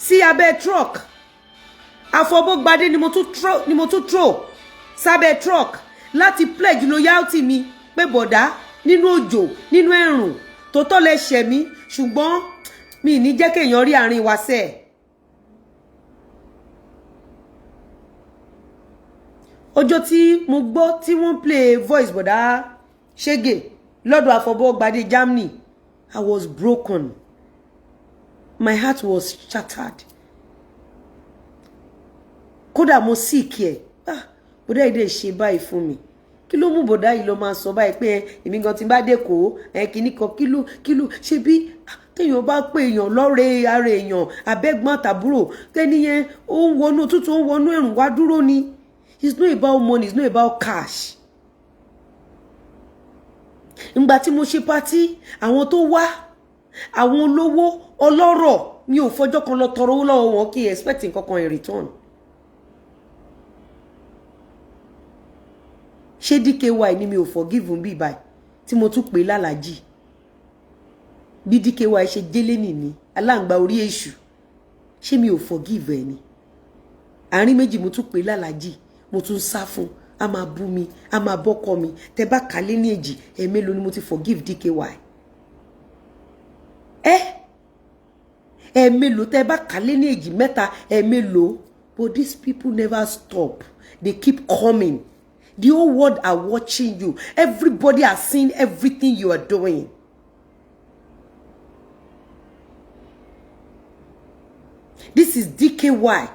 sí abẹ́ truck Àfọ̀bọ́gbadé ni mo tún throw sábẹ́ truck láti pledge loyalty mi pé bọ̀dá nínú òjò nínú ẹ̀rùn tó tọ́ lẹ ṣẹ̀ mí ṣùgbọ́n mi ní jẹ́ kéèyàn rí àárín wa sẹ́ ọjọ́ tí mo gbọ́ tí wọ́n play voice bọ̀dá Ṣégè lọ́dọ̀ Àfọ̀bọ́gbadé Germany I was broken. My heart was shattered. Kódà mo sick ẹ. Bọ̀dá yìí dẹ̀ ṣe báyìí fún mi. Kí ló mú bọ̀dá yìí lọ máa sọ báyìí pé èmi gan tí n bá dé kó kíní kan kí ló ṣe bí téèyàn bá pé èèyàn lọ́rẹ́ ara èèyàn abẹ́gbọ́n tàbúrò tẹ́ni yẹn ó ń wọnú òtútù ó ń wọnú ẹ̀rùn wá dúró ni. It's not about money, it's not about cash. Ǹgbà tí mo ṣe party àwọn tó wá àwọn olówó ọlọ́rọ̀ mi ò fọjọ́ kan lọ tọrọ owó lọ́wọ́ wọn kí expect nǹkan kan in return. Ṣé DKY ni mi ò forgive bí báyìí tí mo tún pè lálàjì bí DKY ṣe délé nìní aláǹgbá orí èṣù ṣé mi ò forgive ẹ ni àárín méjì mo tún pè lálàjì mo tún sá fún a máa bú mi a máa bọ́kọ mi tẹ bá kálé ní èjì ẹ̀mélòó ni mo ti forgive DKY ẹ̀mélòó tẹ bá kálé ní èjì mẹ́ta ẹ̀mélòó but these people never stop they keep coming. The whole world are watching you. Everybody has seen everything you are doing. This is DKY.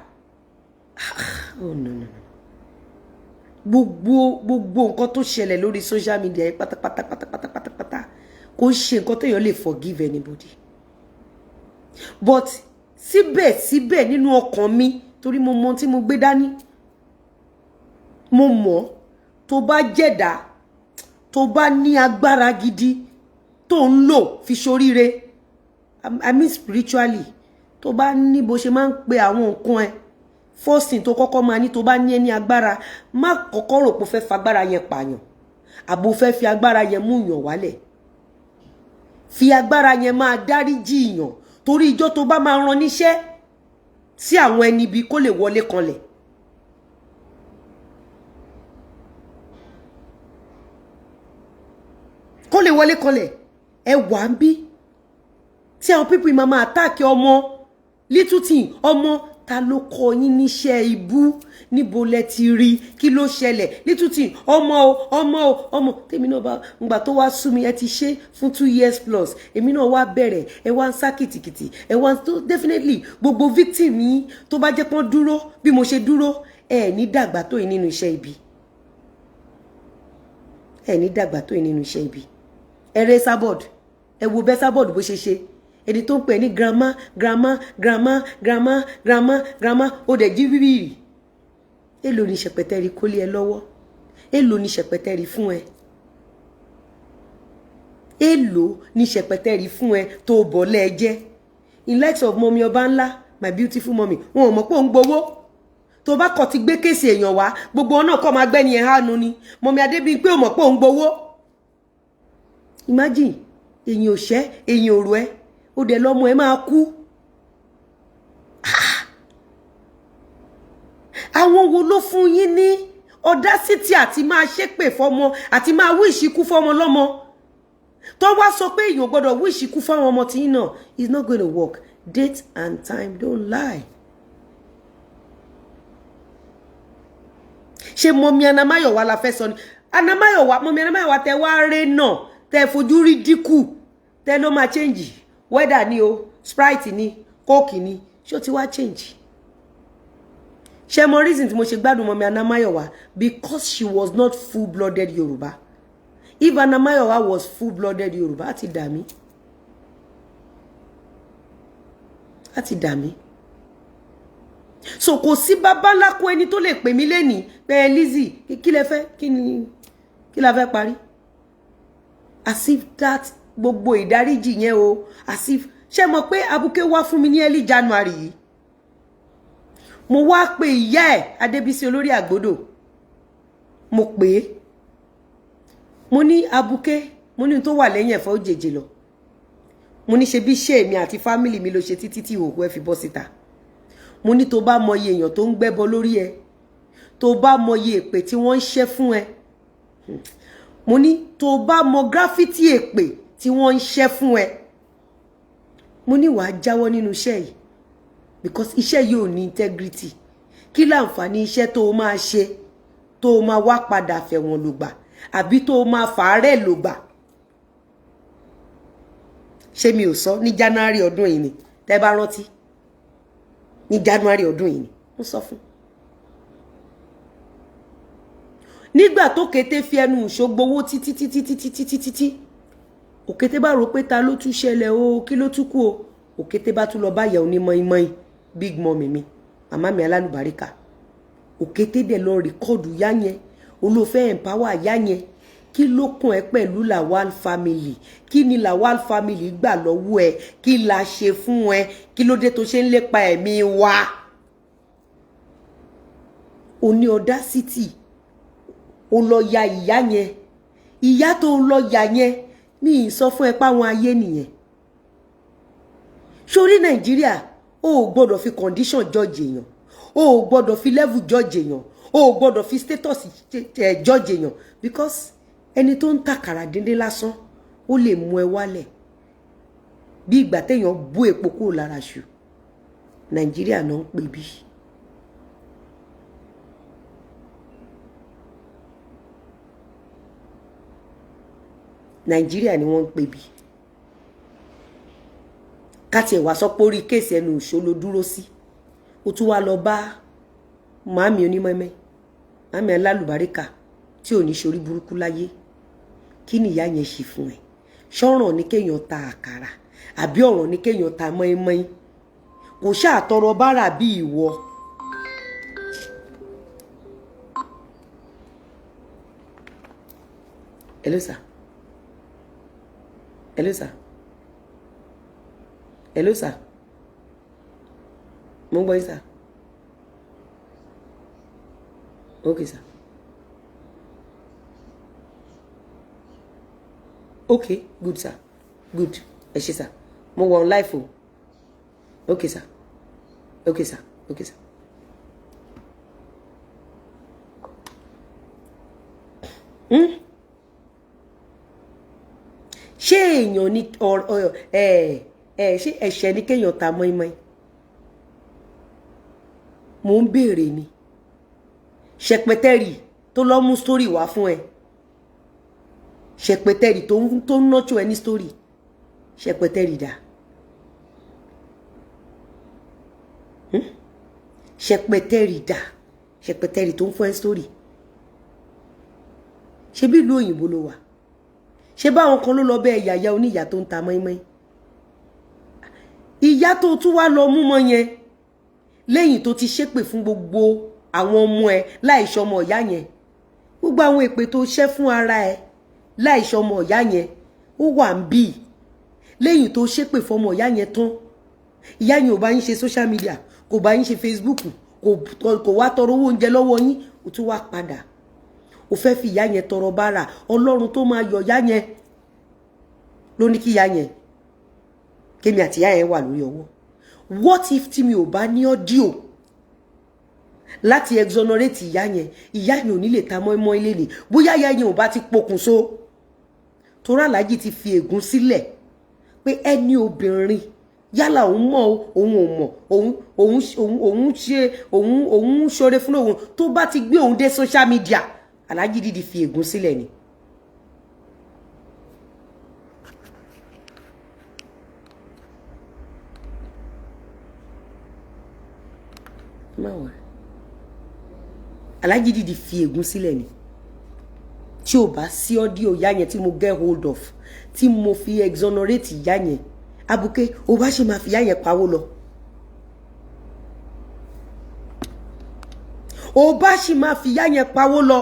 Oh no. Gbogbo nǹkan tó ṣẹlẹ̀ lórí social media yìí pátápátá kò ṣe nǹkan tó yọ lè forgive anybody. But síbẹ̀ nínú ọkàn mi torí mo mọ̀ tí mo gbé dání. Mo mọ̀ tó bá jẹ̀dá tó bá ní agbára gidi tó ń lò fi ṣoríire I mean spiritually tó bá ní bó ṣe máa ń pe àwọn nǹkan ẹ first thing tó kọ́kọ́ máa ní tó bá ní ẹni agbára má kọ́kọ́ rò pé fẹ́ fagbára yẹn pààyàn àbò fẹ́ fi agbára yẹn mú yàn wálẹ̀ fi agbára yẹn máa dáríjì yàn torí ìjọ́ tó bá máa rán níṣẹ́ sí àwọn ẹni bí kó lè wọlé kanlẹ̀. Kó lè wọlé kanlẹ̀ ẹ wà ń bí tí àwọn people máa attack ọmọ little thing ọmọ ta ló kọ yín níṣẹ́ ibú níbo lẹ ti rí kí ló ṣẹlẹ̀ little thing ọmọ tèmi náà bá ngbà tó wá sú mi ẹ ti ṣe fún 2 years plus èmi náà wá bẹ̀rẹ̀ ẹ wá ń sá kìtìkìtì ẹ wá tó definitely gbogbo victim yín tó bá jẹ́ pọ́n dúró bí mo ṣe dúró ẹ ní dàgbà tó yìí nínú iṣẹ́ ibi ẹ ní dàgbà tó yìí nínú iṣẹ́ ibi ẹrẹ Esabod ẹ wo bẹ Esabod bó ṣe ẹni tó ń pè ní grandma ó dẹ̀ jí bíbí èlò ní ṣẹpẹtẹrí kó lé ẹ lọ́wọ́ èlò ní ṣẹpẹtẹrí fún ẹ èlò ní ṣẹpẹtẹrí fún ẹ tó bọ̀ lẹ́ẹ̀jẹ́ in likes of mommy ọba ńlá my beautiful mommy wọn ò mọ̀ pé ó ń gbowó tó bá kọ̀ ti gbé kéèsì èèyàn wá gbogbo ọ̀nà kọ́ máa gbẹ́ni ẹ̀ hánu ni mommy Adébíyí pé ó mọ̀ pé ó ń gbowó. Imagine èyàn ò ṣẹ́ èyàn ò rò ẹ́ ó dẹ̀ lọ́mọ ẹ máa kú. Àwọn wo ló fún yín ní audacity àti máa ṣépè fọ́mọ àti máa wish ikú fọ́mọ lọ́mọ tó wá sọ pé èyàn gbọ́dọ̀ wish ikú fáwọn ọmọ tí yín náà it's not going to work. Date and time don't lie. Ṣé mọ̀mí Anamáyọ̀wá la fẹ́ sọ ni mọ̀mí Anamáyọ̀wá tẹ wá ré náà tẹ fojú rí dínkù tẹ ló máa change weather ni o Sprite ni Coke ni ṣó ti wá change. Ṣé mo reason tí mo ṣe gbádùn mọ̀mí Anamáyọ̀wá because she was not full-blooded Yoruba. If Anamáyọ̀wá was full-blooded Yoruba á ti dà mí. So kò sí bàbá ńlá kó ẹni tó lè pè mí lẹ́nìí pé Lizzy kí lẹ fẹ́ kí la fẹ́ parí. As if that gbogbo ìdáríjì yẹn o as if ṣé mọ̀ pé Abuké wá fún mi ní early January yìí mo wá pé ìyá ẹ̀ Adébísí olórí àgbòdò mo pè mo ní Abuké mo ní tó wà lẹ́yìn ẹ̀fọ́ òjèjì lọ mo ní ṣe bí ṣe èmi àti family mi ló ṣe títí tí òkú ẹ fi bọ́ síta mo ní tó bá mọye èèyàn tó ń gbẹ́bọ lórí ẹ, tó bá mọye èpè tí wọ́n ń ṣẹ́ fún ẹ, mo ní tó bá mọ graffiti èpè tí wọ́n ń ṣẹ́ fún ẹ, mo ní wàá jáwọ́ nínú iṣẹ́ yìí because iṣẹ́ yìí ò ní integrity. Kí láǹfààní iṣẹ́ tó máa ṣe tó máa wá padà fẹ̀wọ̀n lògbà àbí tó máa fàárẹ̀ lògbà. Ṣé mi ò sọ ní January ọdún yìí ni tẹ́ bá rántí? Ní January ọdún yìí ni mo sọ fún. Nígbà tó kété fi ẹnu ìṣògbówó títí òkété bá rò pé ta ló tún ṣẹlẹ̀ o, kí ló tún kú o, òkété bá tún lọ bá ìyá onímọ̀ọ́mọ́ big mommy mi màmá mi alálùbáríkà. Òkété dẹ̀ lọ rìkọ́ọ̀dù yá yẹn, olófẹ́ empower yá yẹn. Kí ló kàn ẹ́ pẹ̀lú Lawal family? Kí ni Lawal family gbà lọ́wọ́ ẹ? Kí la ṣe fún ẹ? Kí ló dé tó ṣe ń lépa ẹ̀mí wa? O ní audacity, o lọ ya ìyá yẹn. Ìyá tó lọ ya yẹn mi sọ fún ẹ páwọn ayé nìyẹn. Sórí Nàìjíríà o ò gbọ́dọ̀ fi condition judge èèyàn, o ò gbọ́dọ̀ fi level judge èèyàn, o ò gbọ́dọ̀ fi status judge èèyàn because ẹni tó ń tàkàrà díndín lásán ó lè mú ẹ wálẹ̀ bí ìgbà téèyàn bú epo kúrò lára ṣù. Nàìjíríà náà ń pè bí. Nàìjíríà ni wọ́n ń pè bí. Káti ẹ̀ wá sọ pé orí kéèsì ẹnu ìṣó ló dúró sí. Ó tún wá lọ bá màámi onímọ̀ẹ́mẹ́, màámi alálùbáríkà tí ò ní ṣorí burúkú láyé. Kí ni ìyá yẹn ṣe fún ẹ? Ṣọ́ràn ní kéèyàn ta àkàrà àbí ọ̀ràn ní kéèyàn ta mọ́ínmọ́ín? Kò ṣáà tọrọ bárà bí ìwọ. Hello sir. Hello sir. Hello sir. Mo ń gbọ́ yín sir. Okay sir. Okay, good sir. Good. Ẹ ṣé sir. Mo wà on live o. Okay sir. Okay sir. Okay sir. Ṣé èèyàn ní ṣé ẹ̀ṣẹ̀ ní kéèyàn ta mọ́ínmọ́ín? Mo ń béèrè ni. Ṣẹpẹtẹ́rì tó lọ mú story wá fún ẹ. Ṣẹpẹtẹ́rì tó ń nọ́tù ẹ ní story. Ṣẹpẹtẹ́rì dà. Ṣẹpẹtẹ́rì dà. Ṣẹpẹtẹ́rì tó ń fún ẹ story. Ṣé bí ìlú òyìnbó ló wà? Ṣé báwọn kan ló lọ bẹ́ẹ̀ yàyà oníyà tó ń ta mọ́ínmọ́ín? Ìyá tó tún wá lọ mú mọ́ yẹn lẹ́yìn tó ti ṣépè fún gbogbo àwọn ọmọ ẹ láìṣọmọ ìyá yẹn. Gbogbo àwọn èpè tó ṣẹ́ fún ara ẹ láìṣọmọ ìyá yẹn ó wà ń bì. Lẹ́yìn tó ṣépè fọmọ ìyá yẹn tán, ìyá yẹn ò bá yín ṣe social media, kò bá yín ṣe Facebook, kò wá tọrọ owó oúnjẹ lọ́wọ́ yín, ó tún wá padà. Ó fẹ́ fi ìyá yẹn tọrọ bárà. Ọlọ́run tó máa yọ ìyá yẹn ló ní kí ìyá yẹn kémi àti ìyá yẹn wà lórí ọwọ́. What if tí mi ò bá ní audio láti exonerate ìyá yẹn ò ní lè ta mọ́ínmọ́ín ilé ni. Bóyá ìyá yẹn ò bá ti pokùnso. Torá Alhaji ti fi ègún sílẹ̀ pé ẹni obìnrin yálà òun mọ̀ òun ò mọ̀ òun ṣoore fún òun tó bá ti gbé òun dé social media, Alhaji dídì fi ègún sílẹ̀ ni. Alhaji dídì fi ègún sílẹ̀ ni. Tí ò bá sí audio ìyá yẹn tí mo get hold of, tí mo fi exonerate ìyá yẹn, abuké ó bá ṣe máa fi ìyá yẹn pawó lọ. Ó bá ṣe máa fi ìyá yẹn pawó lọ.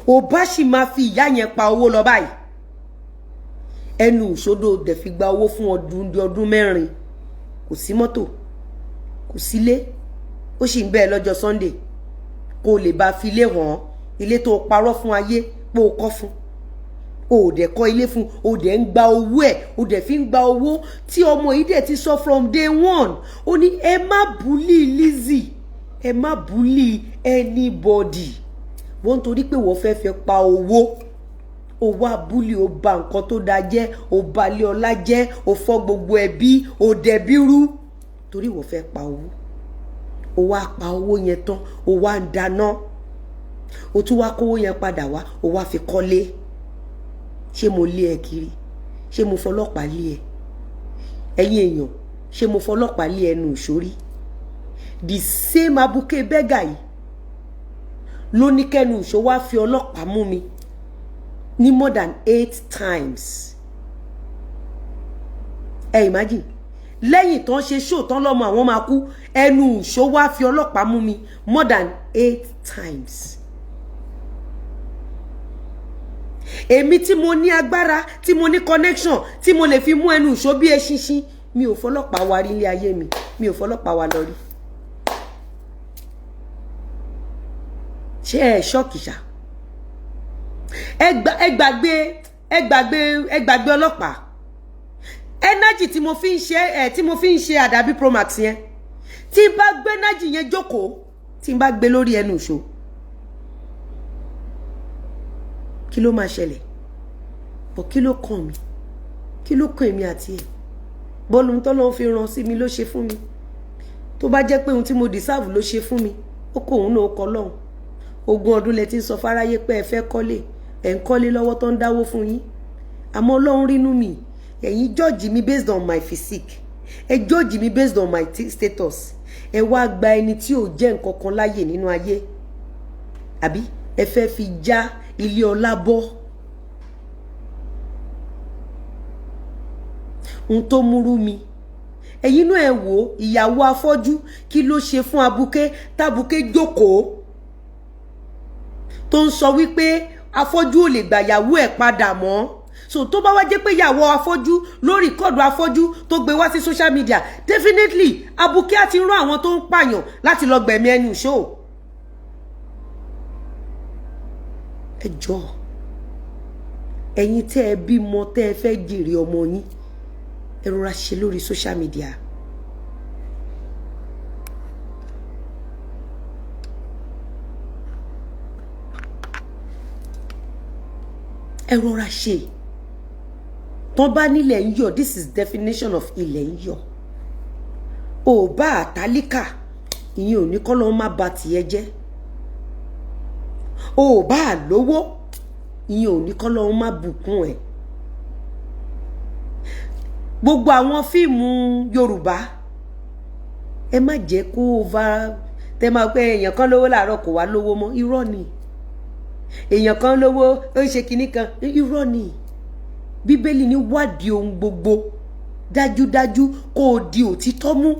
Ó bá ṣe máa fi ìyá yẹn pa owó lọ báyìí. Ẹnu ìṣòdo dẹ̀ fi gba owó fún ọdún mẹ́rin. Kò sí mọ́tò, kò sílé, ó sì ń bẹ́ẹ̀ lọ́jọ́ Sunday. Kò lè bá fi ilé hàn ilé tó parọ́ fún ayé pé ó kọ́ fún. o dẹ̀ kọ́ ilé fún, o dẹ̀ ń gba owó ẹ̀, o dẹ̀ fi ń gba owó tí ọmọ yìí dẹ̀ ti sọ from day one. Ó ní ẹ má bully Lizzy, ẹ má bully anybody. Wọ́n torí pé wọ́n fẹ́ pa owó. O wá bully, o bà nǹkan tó dáa jẹ́, o balẹ̀ ọlá jẹ́, o fọ́ gbogbo ẹbí, o dẹ̀bí rú. Torí wọ́n fẹ́ pa owó. O wá pa owó yẹn tán, o wá ń dáná. O tún wá kówó yẹn padà wá, o wá fi kọ́lé. Ṣé mo lé ẹ kiri? Ṣé mo fọlọ́pàá lé ẹ? Ẹ̀yin èèyàn, ṣé mo fọlọ́pàá lé ẹnu ìṣórí? The same abuké bẹ́gà yìí ló ní kẹ́nu ìṣó wá fi ọlọ́pàá mú mi ní more than 8 times. Imagine. Lẹ́yìn tán ṣe show tán lọ́mọ àwọn máa kú, ẹnu ìṣó wá fi ọlọ́pàá mú mi more than 8 times. Èmi tí mo ní agbára, tí mo ní connection, tí mo lè fi mú ẹnu ìṣó bí eṣinṣin, mi ò fọlọ́pàá wa rí ilé ayé mi, mi ò fọlọ́pàá wa lọ rí. Ṣé ẹ ṣọ́ọ̀kì ṣá? Ẹ gbàgbé ọlọ́pàá. Energy tí mo fi ń ṣe àdàbí Promax yẹn. Tí n bá gbé energy yẹn jókòó, tí n bá gbé lórí ẹnu ìṣó. Kí ló máa ṣẹlẹ̀? Bọ̀ kí ló kàn mí? Kí ló kàn èmi àti ẹ̀? Bọ́ọ̀lù tó lọ́n fi ràn sí mi ló ṣe fún mi. Tó bá jẹ́ pé ohun tí mo deserve ló ṣe fún mi, ó kó òun náà kọ́ lọ́hùn. 20 ọdún lẹ ti ń sọ fáráyé pé ẹ fẹ́ kọ́lé, ẹ̀ ń kọ́lé lọ́wọ́ tó ń dáwó fún yín. Àmọ́ Ọlọ́run rínú mi. Ẹ̀yin judge mi based on my physique. Ẹ judge mi based on my status. Ẹ wá gba ẹni tí ò jẹ́ nǹkan kan láyè nínú ayé. Àbí ẹ fẹ́ fi já ilé ọlá bọ́. Ohun tó múrú mi. Ẹ̀yin náà ẹ wò ìyàwó afọ́jú kí ló ṣe fún abuké tábuké jókòó. Tó ń sọ wípé afọ́jú ò lè gbà ìyàwó ẹ̀ padà mọ́. So tó bá wá jẹ́ pé ìyàwó afọ́jú lórí rìkọ́ọ̀dù afọ́jú tó gbé wá sí social media, definitely abuké á ti rán àwọn tó ń pààyàn láti lọ gbẹ̀mí ẹnu ìṣó. Ẹ jọ̀ọ́, ẹ̀yin tẹ́ ẹ bímọ tẹ́ ẹ fẹ́ jèrè ọmọ yín, ẹ rọra ṣe lórí social media. Ẹ rọra ṣe. Tọ́n bá nílẹ̀ ń yọ̀, this is definition of ilẹ̀ ń yọ̀. Ò bá àtàlíkà, ìyẹn ò ní kọ́ lọ́n má ba tìẹ jẹ́. Ò bá àlówó, ìyẹn ò ní kọ́ lọ́n má bùkún ẹ̀. Gbogbo àwọn fíìmù Yorùbá, ẹ má jẹ́ kó over, tẹ́ máa pé èèyàn kan lówó láàárọ̀ kò wá lówó mọ́, irọ́ ni. Èèyàn kan lówó ó ṣe kinní kan, irọ́ ni. Bíbélì ní wádìí ohun gbogbo dájúdájú kó o di òtítọ́ mú.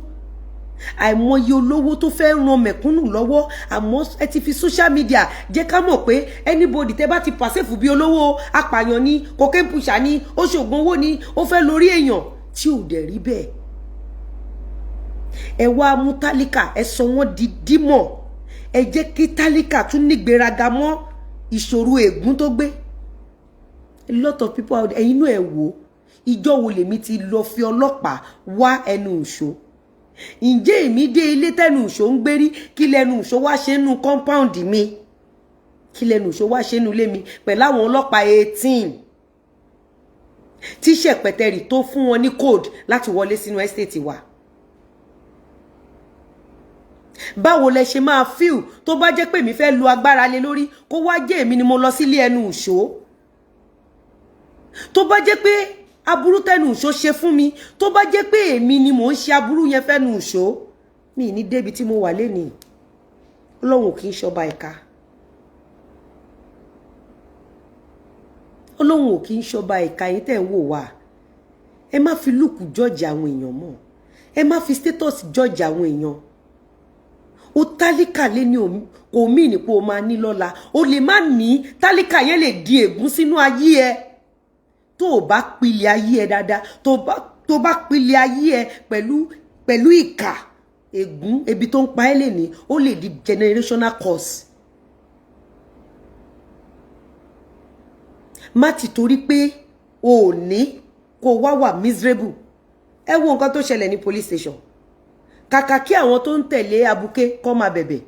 Àìmọye olówó tó fẹ́ ran mẹ̀kúnnù lọ́wọ́, àmọ́ ẹ ti fi social media jẹ́ ká mọ̀ pé anybody tẹ́ bá ti pàṣẹ fún bí olówó, apààyàn ni, cocaine pusher ni, ó ṣògùn owó ni, ó fẹ́ lórí èèyàn tí ò dẹ̀ rí bẹ́ẹ̀. Ẹ wá mú tálíkà, ẹ sọ wọ́n di dímọ̀. Ẹ jẹ́ kí tálíkà tún nígbéraga mọ́ ìṣòro ègún tó gbé. A lot of people out there, ẹ̀yin náà ẹ wò, ìjọ wo lèmi ti lọ fi ọlọ́pàá wá ẹnu ìṣó. Ǹjẹ́ èmi dé ilé tẹ́nu ìṣó ń gbérí, kí lẹ́nu ìṣó wá ṣe nínú compound mi? Kí lẹ́nu ìṣó wá ṣe nínú ilé mi pẹ̀lú àwọn ọlọ́pàá 18 tí ṣẹ̀pẹ̀tẹ̀rì tó fún wọn ní code láti wọlé sínú estate wa? Báwo lẹ ṣe máa feel tó bá jẹ́ pé mi fẹ́ lo agbára lé lórí kó wá jẹ́ èmi ni mo lọ sílé ẹnu ìṣó? Tó bá jẹ́ pé aburú tẹnu ìṣó ṣe fún mi, tó bá jẹ́ pé èmi ni mò ń ṣe aburú yẹn fẹ́nu ìṣó, mi ní débi tí mo wà lénìí. Ọlọ́run kì í ṣọba ìkà. Ọlọ́run ò kì í ṣọba ìkà yín tẹ́ ń wò wá. Ẹ má fi lùkù judge àwọn èèyàn mọ́. Ẹ má fi status judge àwọn èèyàn. O tálíkà lé ní kò mí ní pé o máa ní lọ́la. O lè má ní, tálíkà yẹn lè di ègún sínú ayé ẹ. Tó o bá pilẹ̀ ayé ẹ dáadáa, tó bá pilẹ̀ ayé ẹ pẹ̀lú ìkà, ègún, ebi tó ń pa ẹ́ lẹ́ni, ó lè di generational curse. má ti torí pé o ní kó wá miserable. Ẹ wo nǹkan tó ṣẹlẹ̀ ní police station. Kàkà kí àwọn tó ń tẹ̀lé abuké kó máa bẹ̀bẹ̀.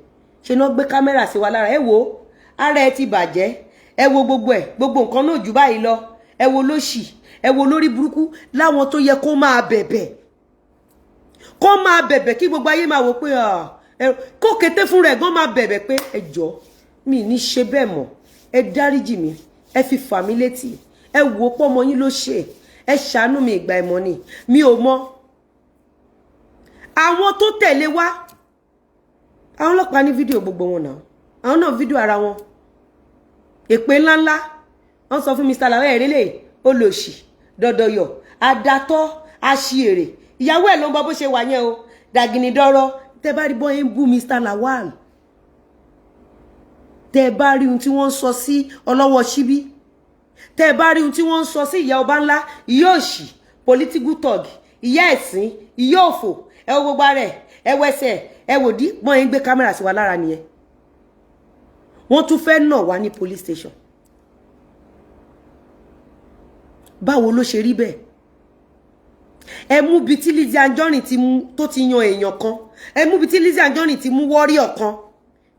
Ṣé ná gbé kámẹ́rà sí wa lára. Ẹ wo ara ẹ ti bàjẹ́. Ẹ wo gbogbo nǹkan náà jù báyìí lọ. Ẹ wo lóṣì, ẹ wo lórí burúkú láwọn tó yẹ kó máa bẹ̀bẹ̀. Kó máa bẹ̀bẹ̀ kí gbogbo ayé máa wò pé kó kété fún rẹ̀ gan máa bẹ̀bẹ̀ pé ẹ jọ̀ọ́ mi ní ṣe bẹ́ẹ̀ mọ́. Ẹ dáríjì mi. Ẹ fi fà mí létí. Ẹ wò pé ọmọ yín ló ṣe. Ẹ ṣàánú mi ìgbà ẹ̀mọ́ ni. Mi ò mọ̀. Àwọn tó tẹ̀lé wá. Àwọn ọlọ́pàá ní fídíò gbogbo wọn náà. Àwọn náà fídíò ara wọn. Èpè ńláńlá. Wọ́n sọ fún Mr. Lawal erélè olóṣì dọdọyọ adatọ́ aṣièrè. Ìyàwó ẹ̀ ló ń bọ́ bó ṣe wà yẹn o. Dàgìnì dọ́rọ́. Tẹ́ bá rí bọ́ ń bú Mr. Lawal. Tẹ́ bá rí ohun tí wọ́n sọ sí ọlọ́wọ́ ṣíbí. Tẹ́ bá rí ohun tí wọ́n sọ sí ìyá ọba ńlá, ìyá òṣì, political thug, ìyá ẹ̀sìn, ìyá òfò, ẹ wo gbogbo rẹ̀, ẹ wẹsẹ̀, ẹ wò dí bọ́n ń gbé kámẹ́rà sí wa lára nìyẹn. Wọ́n tún fẹ́ nà wá ní police station. Báwo ló ṣe rí bẹ́ẹ̀? Ẹ mú bí tí Lizzy Anjorin tó ti yan èèyàn kan. Ẹ mú bí tí Lizzy Anjorin ti mú warrior kan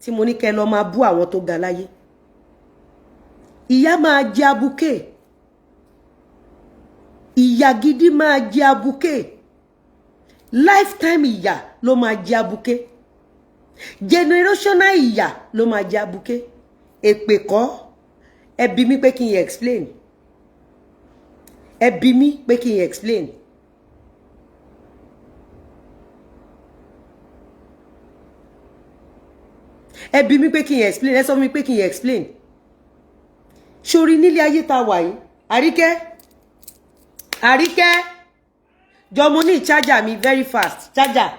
tí mo ní kẹ́ lọ máa bú àwọn tó ga láyé. Ìyá máa jẹ abuké. Ìyá gidi máa jẹ abuké. Lifetime ìyá ló máa jẹ abuké. Generational ìyá ló máa jẹ abuké. Èpè kọ́. Ẹ bi mí pé kí n explain. Ẹ bi mí pé kí n explain. Ẹ bi mí pé kí n explain. Ẹ sọ mi pé kí n explain. Ṣorí nílé ayé tá wà yìí. Àríkẹ́. Jọ mo ní charger mi very fast. Charger.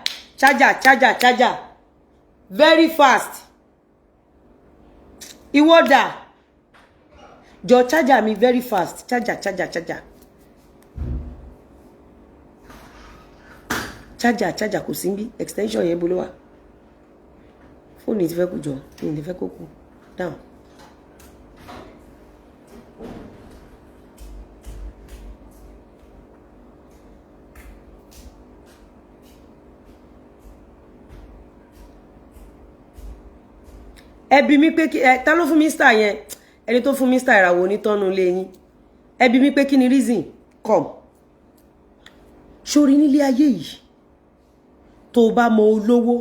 Very fast. Ìwọ dà. Jọ charger mi very fast. Charger. Charger kò sí níbí. Extension yẹn bolo wà. Fóònù ti fẹ́ kú jọ. Mi fẹ́ kó kú. Down. Ẹ bi mí pé ta ló fún Mr. yẹn? Ẹni tó fún Mr. ìràwọ̀ onítọ́nu lé yín. Ẹ bi mí pé kí ni reason? Come. Ṣorí nílé ayé yìí. Tó bá mọ olówó.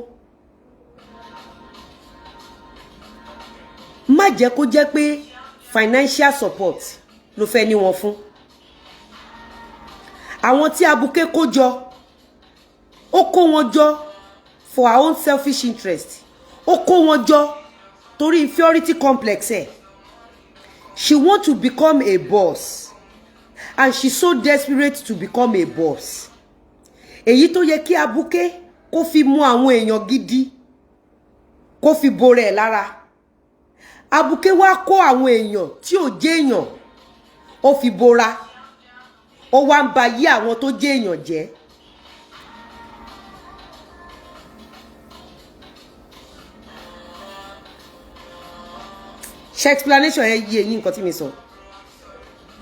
Má jẹ́ kó jẹ́ pé financial support ló fẹ́ ní wọn fún. Àwọn tí abuké kó jọ. Ó kó wọn jọ for our own selfish interest. Ó kó wọn jọ torí inferiority complex ẹ. She want to become a boss. And she's so desperate to become a boss. Èyí tó yẹ kí abuké kó fi mú àwọn èèyàn gidi. Kó fi bore ẹ̀ lára. Abuké wá kó àwọn èèyàn tí ò jẹ́ èèyàn. Ó fi bora. Ó wá ń ba yí àwọn tó jẹ́ èèyàn jẹ́. Ṣé explanation yẹn yé yín nǹkan tí mi sọ.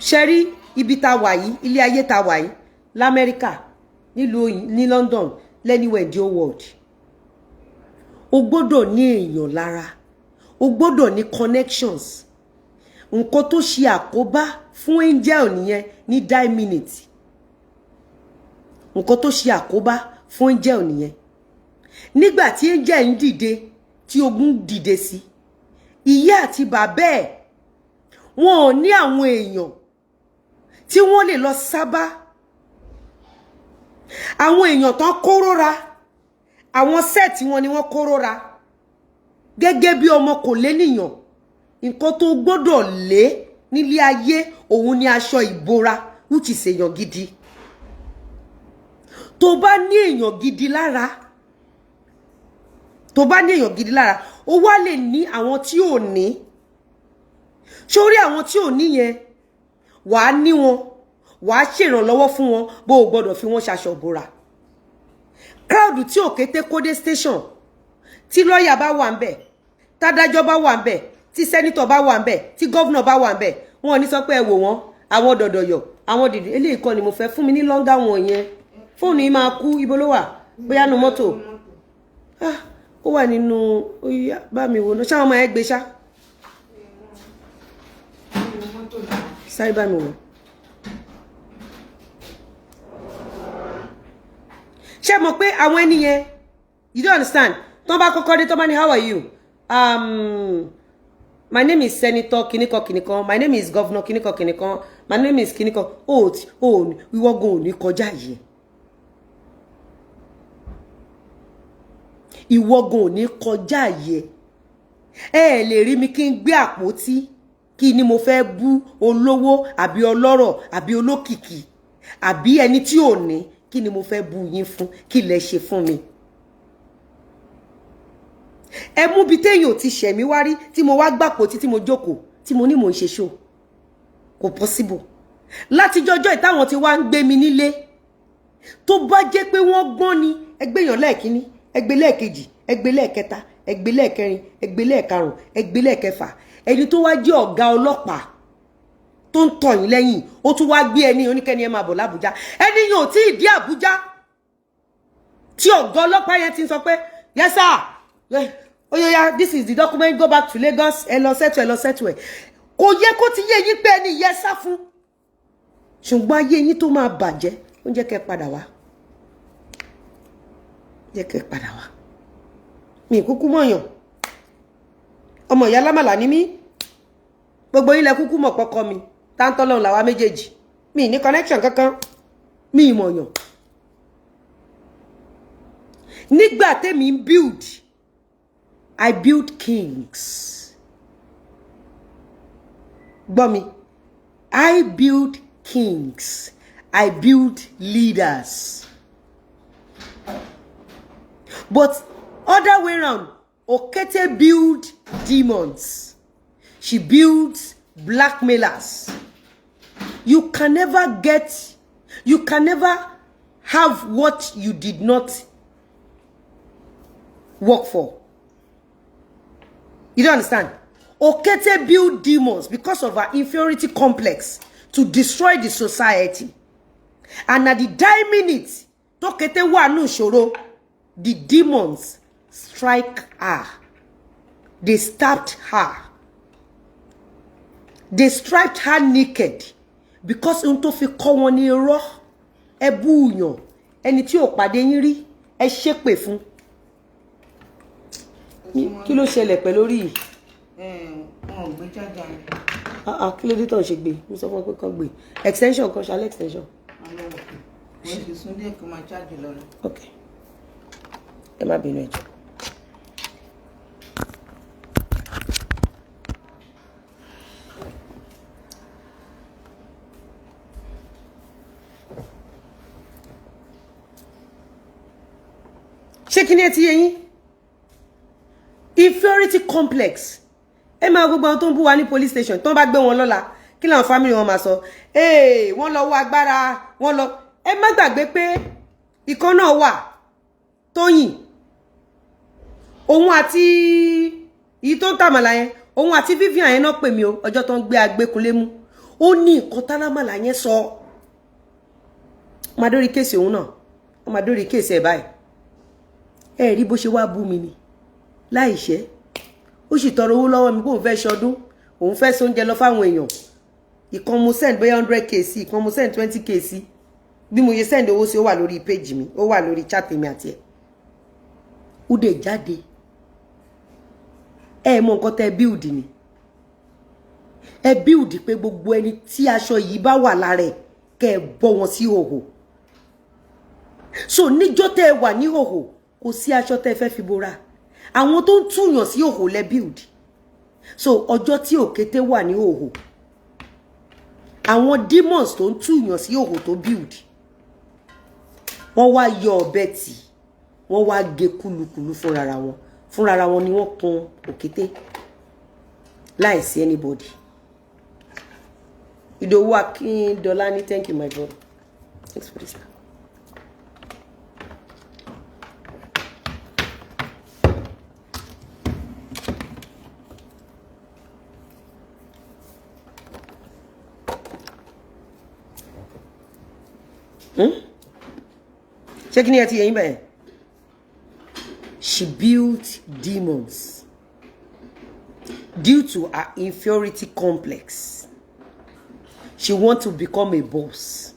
Ṣé rí ibi tá wà yìí, ilé ayé tá wà yìí, l'Amẹ́ríkà, ní London, anywhere in the whole world. O gbọ́dọ̀ ní èèyàn lára. O gbọ́dọ̀ ní connections. Nǹkan tó ṣe àkóbá fún angel nìyẹn ní 10 minutes. Nǹkan tó ṣe àkóbá fún angel nìyẹn. Nígbà tí angel ń dìde, tí ogun dìde sí. Ìyá àti bàbá ẹ̀ wọn ò ní àwọn èèyàn tí wọ́n lè lọ sábà. Àwọn èèyàn tán kórora. Àwọn sẹ́ẹ̀tì wọn ni wọ́n kórora. Gẹ́gẹ́ bí ọmọ kò lé nìyàn. Nǹkan tó gbọ́dọ̀ lé nílé ayé òun ni aṣọ ìbora which is èèyàn gidi. Tó bá ní èèyàn gidi lára. Ó wá lè ní àwọn tí ò ní. Sórí àwọn tí ò ní yẹn wàá ní wọn, wàá ṣèrànlọ́wọ́ fún wọn bó o gbọ́dọ̀ fi wọ́n ṣaṣọ bora. Crowd tí ò kété kódé station tí lọ́ọ̀yà bá wà ńbẹ̀, tádájọ́ bá wà ńbẹ̀, tí sẹ́nítọ̀ bá wà ńbẹ̀, tí gọ́vnọ̀ bá wà ńbẹ̀, wọn ní sọ pé ẹ wò wọ́n àwọn dọ̀dọ̀yọ̀ àwọn dìde eléyìí kọ́ ni mo fẹ́ fún mi ní lọ́ngà wọn yẹn fóònù yìí máa kú ibo ló wà bóyá nu mọ́tò ó wà nínú oyè bá mi wò ná ṣáwọn ọmọ ẹ gbé ṣá sáré bá mi wò. ṣé mo pé àwọn ẹni yẹn you don't understand tó bá kọ́kọ́ dé tó bá ní how are you my name is Senator kiniko kiniko my name is Governor kiniko kiniko my name is kiniko wíwọ́ gan ò ní kọjá yìí ìwọ gan ò ní kọjá yìí ẹ lè rí mi kí n gbé àpótí kí ni mo fẹ́ bú olówó àbí ọlọ́rọ̀ àbí olókìkí àbí ẹni tí ò ní kí ni mo fẹ́ bú yín fún kí lẹ ṣe fún mi ẹ mú bi téèyàn ti ṣẹ̀mí wá rí tí mo wá gbàpótí tí mo jókòó tí mo ní mò ń ṣe show kò possible láti jọjọ́ ìtàwọn tí wá ń gbé mi nílé tó bá jẹ́ pé wọ́n gbọ́n ni ẹgbẹ́ èèyàn lẹ́ẹ̀kíní ẹgbẹ́ lẹ́ẹ̀kejì ẹgbẹ́ lẹ́ẹ̀kẹta ẹgbẹ́ lẹ́ẹ̀kẹrin ẹgbẹ́ lẹ́ẹ̀karùn ẹgbẹ́ lẹ́ẹ̀kẹfà ẹni tó wá jẹ́ ọ̀gá ọlọ́pàá tó ń tọ̀ yín lẹ́yìn ó tún wá gbé ẹni oníkẹ́ni ẹ máa bọ̀ l'Àbújá ẹni yóò tí ì dé Àbújá tí ọ̀gá ọlọ́pàá yẹn ti sọ pé yes sir oh yeah this is the document go back to Lagos ẹ lọ settle ẹ kò yẹ kó ti yé yín pé ẹni yẹ sá fún ṣùgbọ́n ayé yín tó máa bàjẹ́ ó ń jẹ́ kẹ́ padà wá jẹ́ kẹ́ padà wá mi kúkú mọ̀yàn ọmọ ìyá lámàlà ní mí gbogbo ilẹ̀ kúkú mọ̀ pọ́kọ́ mi táńtọ́lọ́run làwa méjèèjì mi ní connection kankan mi mọ̀yàn nígbà tèmi ń build I build kings gbọ́ mi I build kings I build leaders but other way round Okete build demons she builds blackmailers you can never have what you did not work for. You don't understand? Okete build demons because of her inferiority complex to destroy the society. And at the dying minute, Okete wa nu ṣòro, the demons strike her. They stabbed her. They striped her naked because unto fi kọ́ wọn ní irọ́ ẹ bú yàn ẹni tí ò pàdé yín rí ẹ ṣépè fún. Kí ló ṣẹlẹ̀ pẹ̀lú orí wọn gbé charger kí ló dé tó ń ṣe gbé mo sọ fún pé kàn gbé extension kan ṣàlẹ̀ extension. wọ́n ti sún díẹ̀ kí n máa charge lọ rẹ̀. Ok ẹ má bínú ẹjọ́. ṣé kí ni ẹ ti yé yín inferiority complex ẹ máa gbogbo àwọn tó ń bú wa ní police station tó ń bá gbé wọn lọ́la kí làwọn family wọn máa sọ wọ́n lọ wọ agbára wọ́n lọ ẹ má gbàgbé pé ìkan náà wà Tóyìn òun àti èyí tó ń tàmàlà yẹn òun àti Vivian yẹn náà pè mí o ọjọ́ tó ń gbé agbékunlé mú ó ní nǹkan tálámàlà yẹn sọ ọmọdórí kéèsì òun náà ọmọdórí kéèsì ẹ̀ báyìí ẹ rí bó ṣe wá bú mi ni láìṣẹ́ ó sì tọrọ owó lọ́wọ́ mi kó òun fẹ́ ṣọdún òun fẹ́ sóúnjẹ lọ fáwọn èèyàn ìkan mo send bóyá 100k sí ìkan mo send 20k sí bí mo ṣe send owó sí ó wà lórí page mi ó wà lórí chat mi àti ẹ̀ ó dẹ̀ jáde ẹ mọ nǹkan tẹ́ build ni ẹ build pé gbogbo ẹni tí aṣọ yìí bá wà lára ẹ̀ kẹ́ ẹ bọ́ wọn sí hòhò so níjọ́ tẹ́ ẹ wà ní hòhò kò sí aṣọ tẹ́ fẹ́ fi bora àwọn tó ń túyàn sí hòhò lẹ build so ọjọ́ tí Òkété wà ní hòhò àwọn demons tó ń túyàn sí hòhò tó build wọ́n wá yọ ọ̀bẹ tì wọ́n wá gé kúlukùlu fúnra wọn ni wọ́n kun Òkété láìsí anybody. Ìdòwú Akíndọ́lá ní thank you my brother. Thanks for this. Checking it here. She built demons due to her inferiority complex. She wants to become a boss.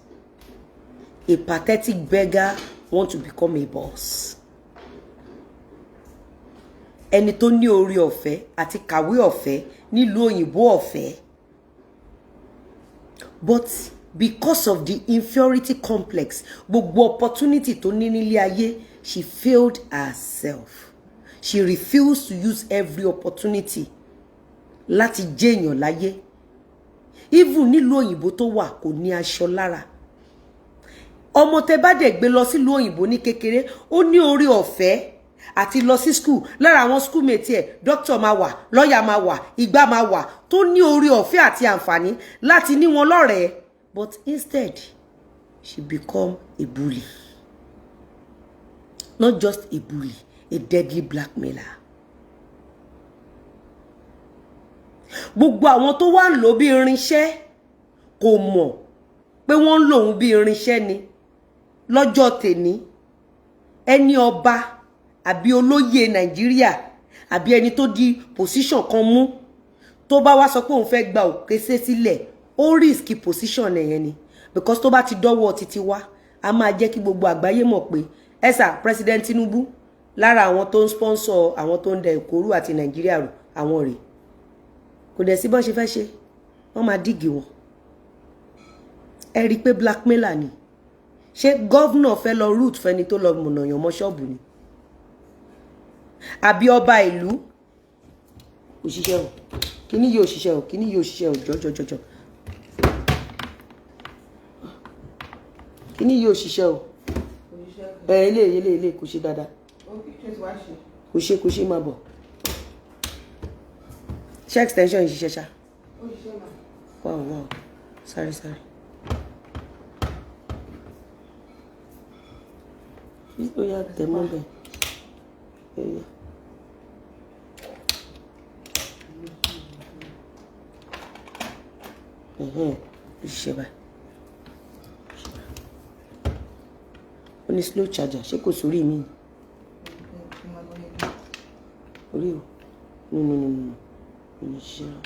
A pathetic beggar wants to become a boss. Ẹni tó ní orí ọ̀fẹ́ àti kàwé ọ̀fẹ́ nílùú òyìnbó ọ̀fẹ́. But because of the inferiority complex, gbogbo opportunity tó ní nílé ayé, she failed herself. She refused to use every opportunity láti jẹ́ èèyàn láyé. Even nílùú òyìnbó tó wà kò ní aṣọ lára. Ọmọ tẹ́ bá dẹ̀ gbé lọ sílùú òyìnbó ní kékeré, ó ní orí ọ̀fẹ́ àti lọ sí school. Lára àwọn schoolmate ẹ̀, doctor máa wà, lawyer máa wà, ìgbà máa wà, tó ní orí ọ̀fẹ́ àti àǹfààní láti ní wọn lọ́rẹ̀ẹ́. But instead, she become a bully. Not just a bully, a deadly blackmailer. Gbogbo àwọn tó wá ń lò bí irinṣẹ́ kò mọ̀ pé wọ́n ń lò òun bí irinṣẹ́ ni. Lọ́jọ́ tèní, ẹni ọba àbí olóyè Nàìjíríà àbí ẹni tó di position kan mú tó bá wá sọ pé òun fẹ́ gba òkèsè sílẹ̀, ó risk position ẹ̀yẹn ni. Because tó bá ti dọ́wọ́ títí wá, a máa jẹ́ kí gbogbo àgbáyé mọ̀ pé ẹ̀sà President Tinubu lára àwọn tó ń sponsor àwọn tó ń da ìkórú àti Nàìjíríà rú àwọn rèé. Kò dẹ̀ sí bọ́n ṣe fẹ́ ṣe, wọ́n máa dìgì wọn. Ẹ rí pé blackmailer ni. Ṣé governor fẹ́ lọ root fẹ́ni tó lọ mọ̀nàyàn mọ́ ṣọ́ọ̀bù ni? Àbí ọba ìlú òṣìṣẹ́ o, kíní yóò ṣiṣẹ́ o, kíní yóò ṣiṣẹ́ o, jọjọjọjọ. Kíní yóò ṣiṣẹ́ o. Ilé kò ṣe dáadáa. Kò ṣe máa bọ̀. Ṣé extension yìí ṣiṣẹ́ ṣá? Wow. Sorry. Ó yá tẹ̀ mọ́ bẹ́ẹ̀. Ṣiṣẹ́ báyìí. Ó ní slow charger, ṣé kò sórí mi? Orí o? No. Ní ṣiṣẹ́ rán.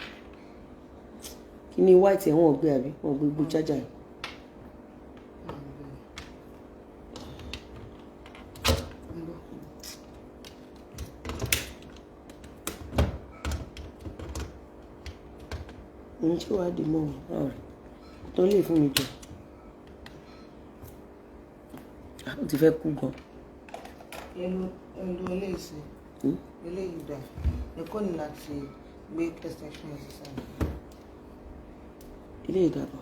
Kí ni white ẹ̀ wọ́n gbé àbí? Wọ́n gbé charger yìí. Ṣé wàá dì mọ́ ọ̀rẹ́ tó lè fún mi jẹ? Ó ti fẹ́ kú gan. Ẹnu eléyìí eléyìí dà. Ẹ̀kọ́ ni láti gbé extension exercise. Ilé ìdàbọ̀.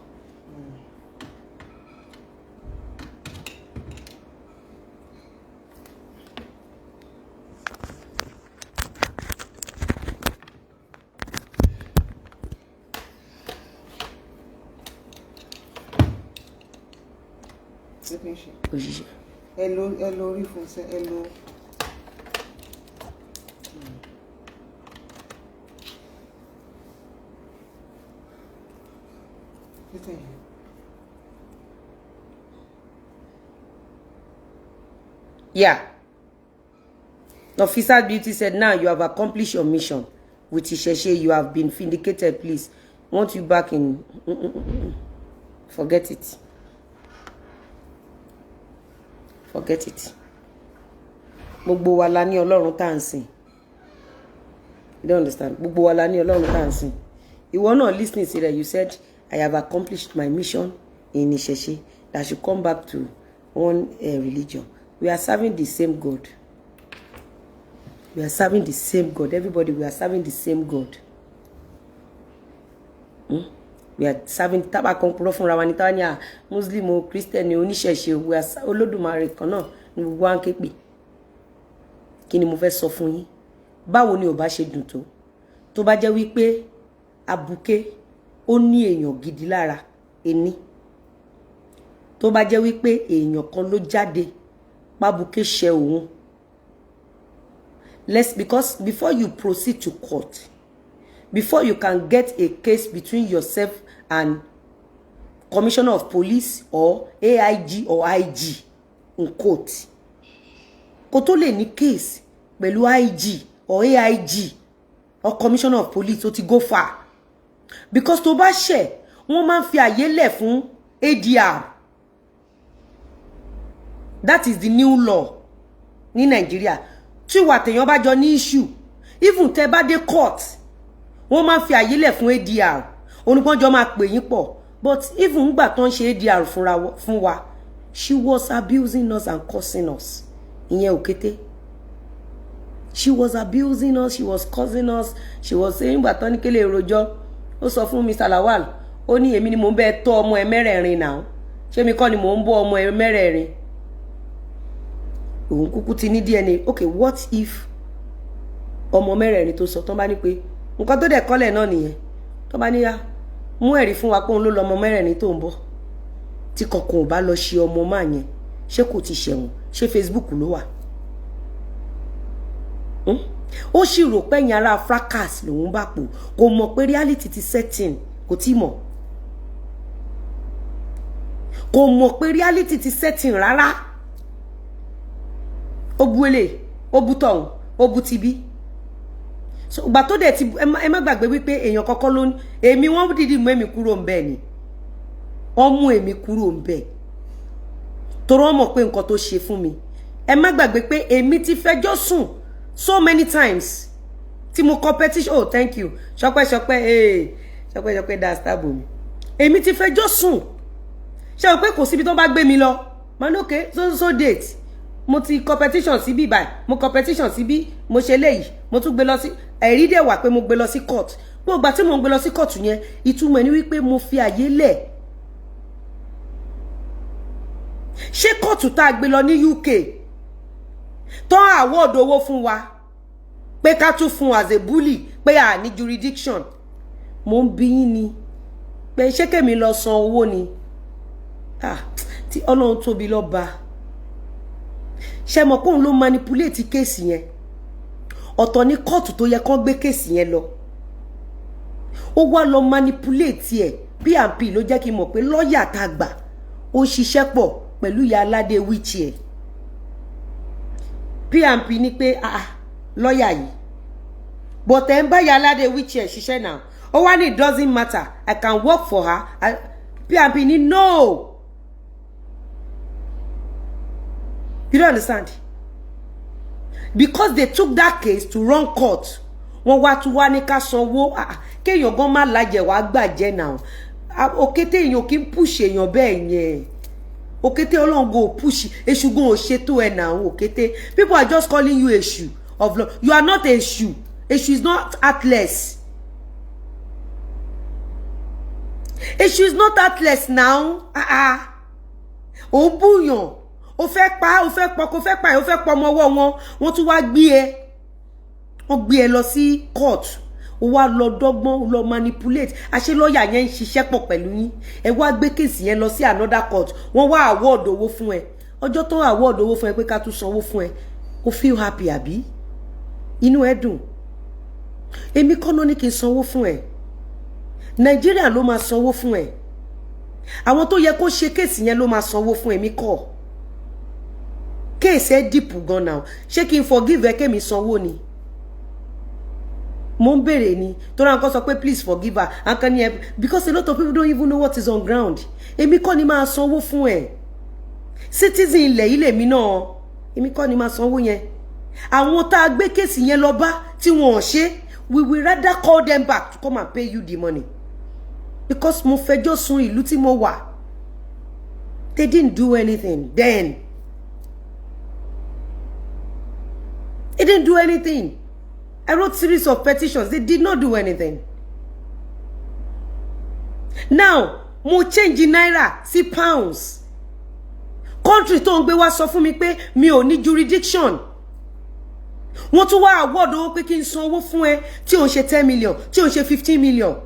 Òṣìṣẹ́. Ẹ lo orí fún ṣe ẹ lo. Yeah. Officer Beauty said, now you have accomplished your mission. With Isheshe, you have been vindicated, please. Want you back in... Forget it. Forget it. Gbogbo wa la ní Ọlọ́run tá ń sìn. You don't understand? Gbogbo wa la ní Ọlọ́run tá ń sìn. Ìwọ náà listening to that, you said, I have accomplished my mission in Isheshe. That I should come back to one religion. We are serving the same God. We are serving the same God. Everybody, we are serving the same God. We are serving tabakonkuro fún ra wa ní tawanya Muslim o Christian o oníṣẹ̀ṣe we are Olódùmarè kan náà ní gbogbo an kepe. Kí ni mo fẹ́ sọ fún yín? Báwo ni ó bá ṣe dùn tó? Tó bá jẹ́ wí pé abuké ó ní èèyàn gidi lára ení. Tó bá jẹ́ wí pé èèyàn kan ló jáde pabuké ṣe òun. Because before you proceed to court, before you can get a case between yourself and Commissioner of Police or AIG or IG, in court kó tó lè ní case pẹ̀lú IG or AIG or commissioner of police ó ti go far because tó bá ṣẹ̀ wọ́n máa ń fi àyè lẹ̀ fún ADR. That is the new law ní Nigeria. Tí wà tèèyàn bá jọ ní issue even tẹ́ bá dé court wọ́n máa ń fi àyè lẹ̀ fún ADR. Oníkan jọ máa pè yín pọ̀ but even gbà tán ṣe ADR fún wa she was abusing us and cursing us. Ìyẹn Òkété. She was abusing us, she was cursing us, she was saying gbà tán ní kélé rojọ́. Ó sọ fún Mr. Lawal ó ní èmi ni mò ń bẹ tọ́ ọmọ ẹ mẹ́rẹ̀ẹ̀rin now. Ṣé mi kọ́ ni mò ń bọ́ ọmọ ẹ mẹ́rẹ̀ẹ̀rin? Òun kúkú ti ní DNA. Okay, what if ọmọ mẹ́rẹ̀ẹ̀rin tó sọ tán bá ní pé nǹkan tó dẹ̀ kọ́lẹ̀ náà nìyẹn. Tó bá ní yá mú ẹ̀rí fún wa pé òun ló lọ́mọ mẹ́rẹ̀ẹ̀rin tó ń bọ̀. Tí kankan ò bá lọ ṣe ọmọ máa yẹn. Ṣé kò ti ṣẹ̀wọ̀n? Ṣé Facebook ló wà? Ó sì rò pé ẹ̀yin ará fracas lòun bá pò kò mọ̀ pé reality ti setting kò tí mọ̀. Kò mọ̀ pé reality ti setting rárá. Ó bu ele, ó bu tọ̀hún, ó bu tibí. So ìgbà tó dẹ̀ ti ẹ má gbàgbé wípé èèyàn kọ́kọ́ ló ní èmi wọ́n dìdí mú èmi kúrò ńbẹ̀ ni. Wọ́n mú èmi kúrò ńbẹ̀. Torí wọ́n mọ̀ pé nǹkan tó ṣe fún mi. Ẹ má gbàgbé pé èmi ti fẹjọ́ sùn so many times. Tí mo competition, oh thank you. Ṣọpẹ́ da stable mi. Èmi ti fẹjọ́ sùn. Ṣé o pé kò síbi tó bá gbé mi lọ? Man okay, so date. Mo ti competition sí bí báyìí, mo competition sí bí, mo ṣe léyìí, mo tún gbé lọ sí ẹ̀rí dẹ̀ wà pé mo gbé lọ sí court. Gbogbo ìgbà tí mo gbé lọ sí court yẹn, ìtumọ̀ ni wípé mo fi àyè lẹ̀. Ṣé court tá gbé lọ ní UK tó award owó fún wa pé ká tún fún as a bully pé a ní jurisdiction. Mo ń bi yín ni pé ṣé kèmi lọ san owó ni. Tí Ọlọ́run tóbi lọ bá. Ṣé mọ̀ pé òun ló manipulate case yẹn. Ọ̀tọ̀ ní court tó yẹ kán gbé case yẹn lọ. Ó wá lọ manipulate ẹ̀. P&P ló jẹ́ kí n mọ̀ pé lawyer tá gbà ó ń ṣiṣẹ́ pọ̀ pẹ̀lú ìyá aládé witch ẹ̀. P&P ní pé lawyer yìí. But ẹ̀ ń bá ìyá aládé witch ẹ̀ ṣiṣẹ́ now. Ó wá ní it doesn't matter. I can work for her. P&P ní no. You don't understand? Because they took that case to wrong court. Wọ́n wá tún wá ní ká sanwó. Kéèyàn gan má lájẹ̀ wá gbàjẹ́ now. Òkété èèyàn kì í push èèyàn bẹ́ẹ̀ yẹn. Òkété Ọlọ́run go push. Èṣù gan ò ṣètò ẹ̀ now. Òkété. People are just calling you Èṣù of love. You are not Èṣù. Èṣù is not heartless. Èṣù is not heartless now. Ó búyàn. Ó fẹ́ pa ọmọ ọwọ́ wọn. Wọ́n tún wá gbé ẹ. Wọ́n gbé ẹ lọ sí court. Ó wá lọ dọ́gbọ́n lọ manipulate. Àṣé lawyer yẹn ń ṣiṣẹ́ pọ̀ pẹ̀lú yín. Ẹ wá gbé case yẹn lọ sí another court. Wọ́n wá award owó fún ẹ. Ọjọ́ tó award owó fún ẹ pé ká tún sanwó fún ẹ. Ó feel happy àbí? Inú ẹ dùn. Èmi kọ́ ló ní kí n sanwó fún ẹ. Nigeria ló máa sanwó fún ẹ. Àwọn tó yẹ kó ṣe case yẹn ló máa sanwó fún èmi kọ́. Case ẹ deep gan now. Ṣé kí n forgive ẹ kémi sanwó ni? Mo ń bèrè ni. Tóra nǹkan sọ pé please forgive her. Àǹkan ni because a lot of people don't even know what is on ground. Èmi kọ́ ni máa sanwó fún ẹ. Citizen ilẹ̀ ilé mi náà. Èmi kọ́ ni máa sanwó yẹn. Àwọn tá a gbé case yẹn lọ bá tí wọn ò ṣe, we will rather call them back to come and pay you the money. Because mo fẹjọ́ sùn ìlú tí mo wà. They didn't do anything then. They didn't do anything. I wrote series of petitions. They did not do anything. Now, mo change naira sí pounds. Country tó ń gbé wá sọ fún mi pé mi ò ní jurisdiction. Wọ́n tún wá award owó pé kí n san owó fún ẹ tí ó ń ṣe 10 million, tí ó ń ṣe 15 million.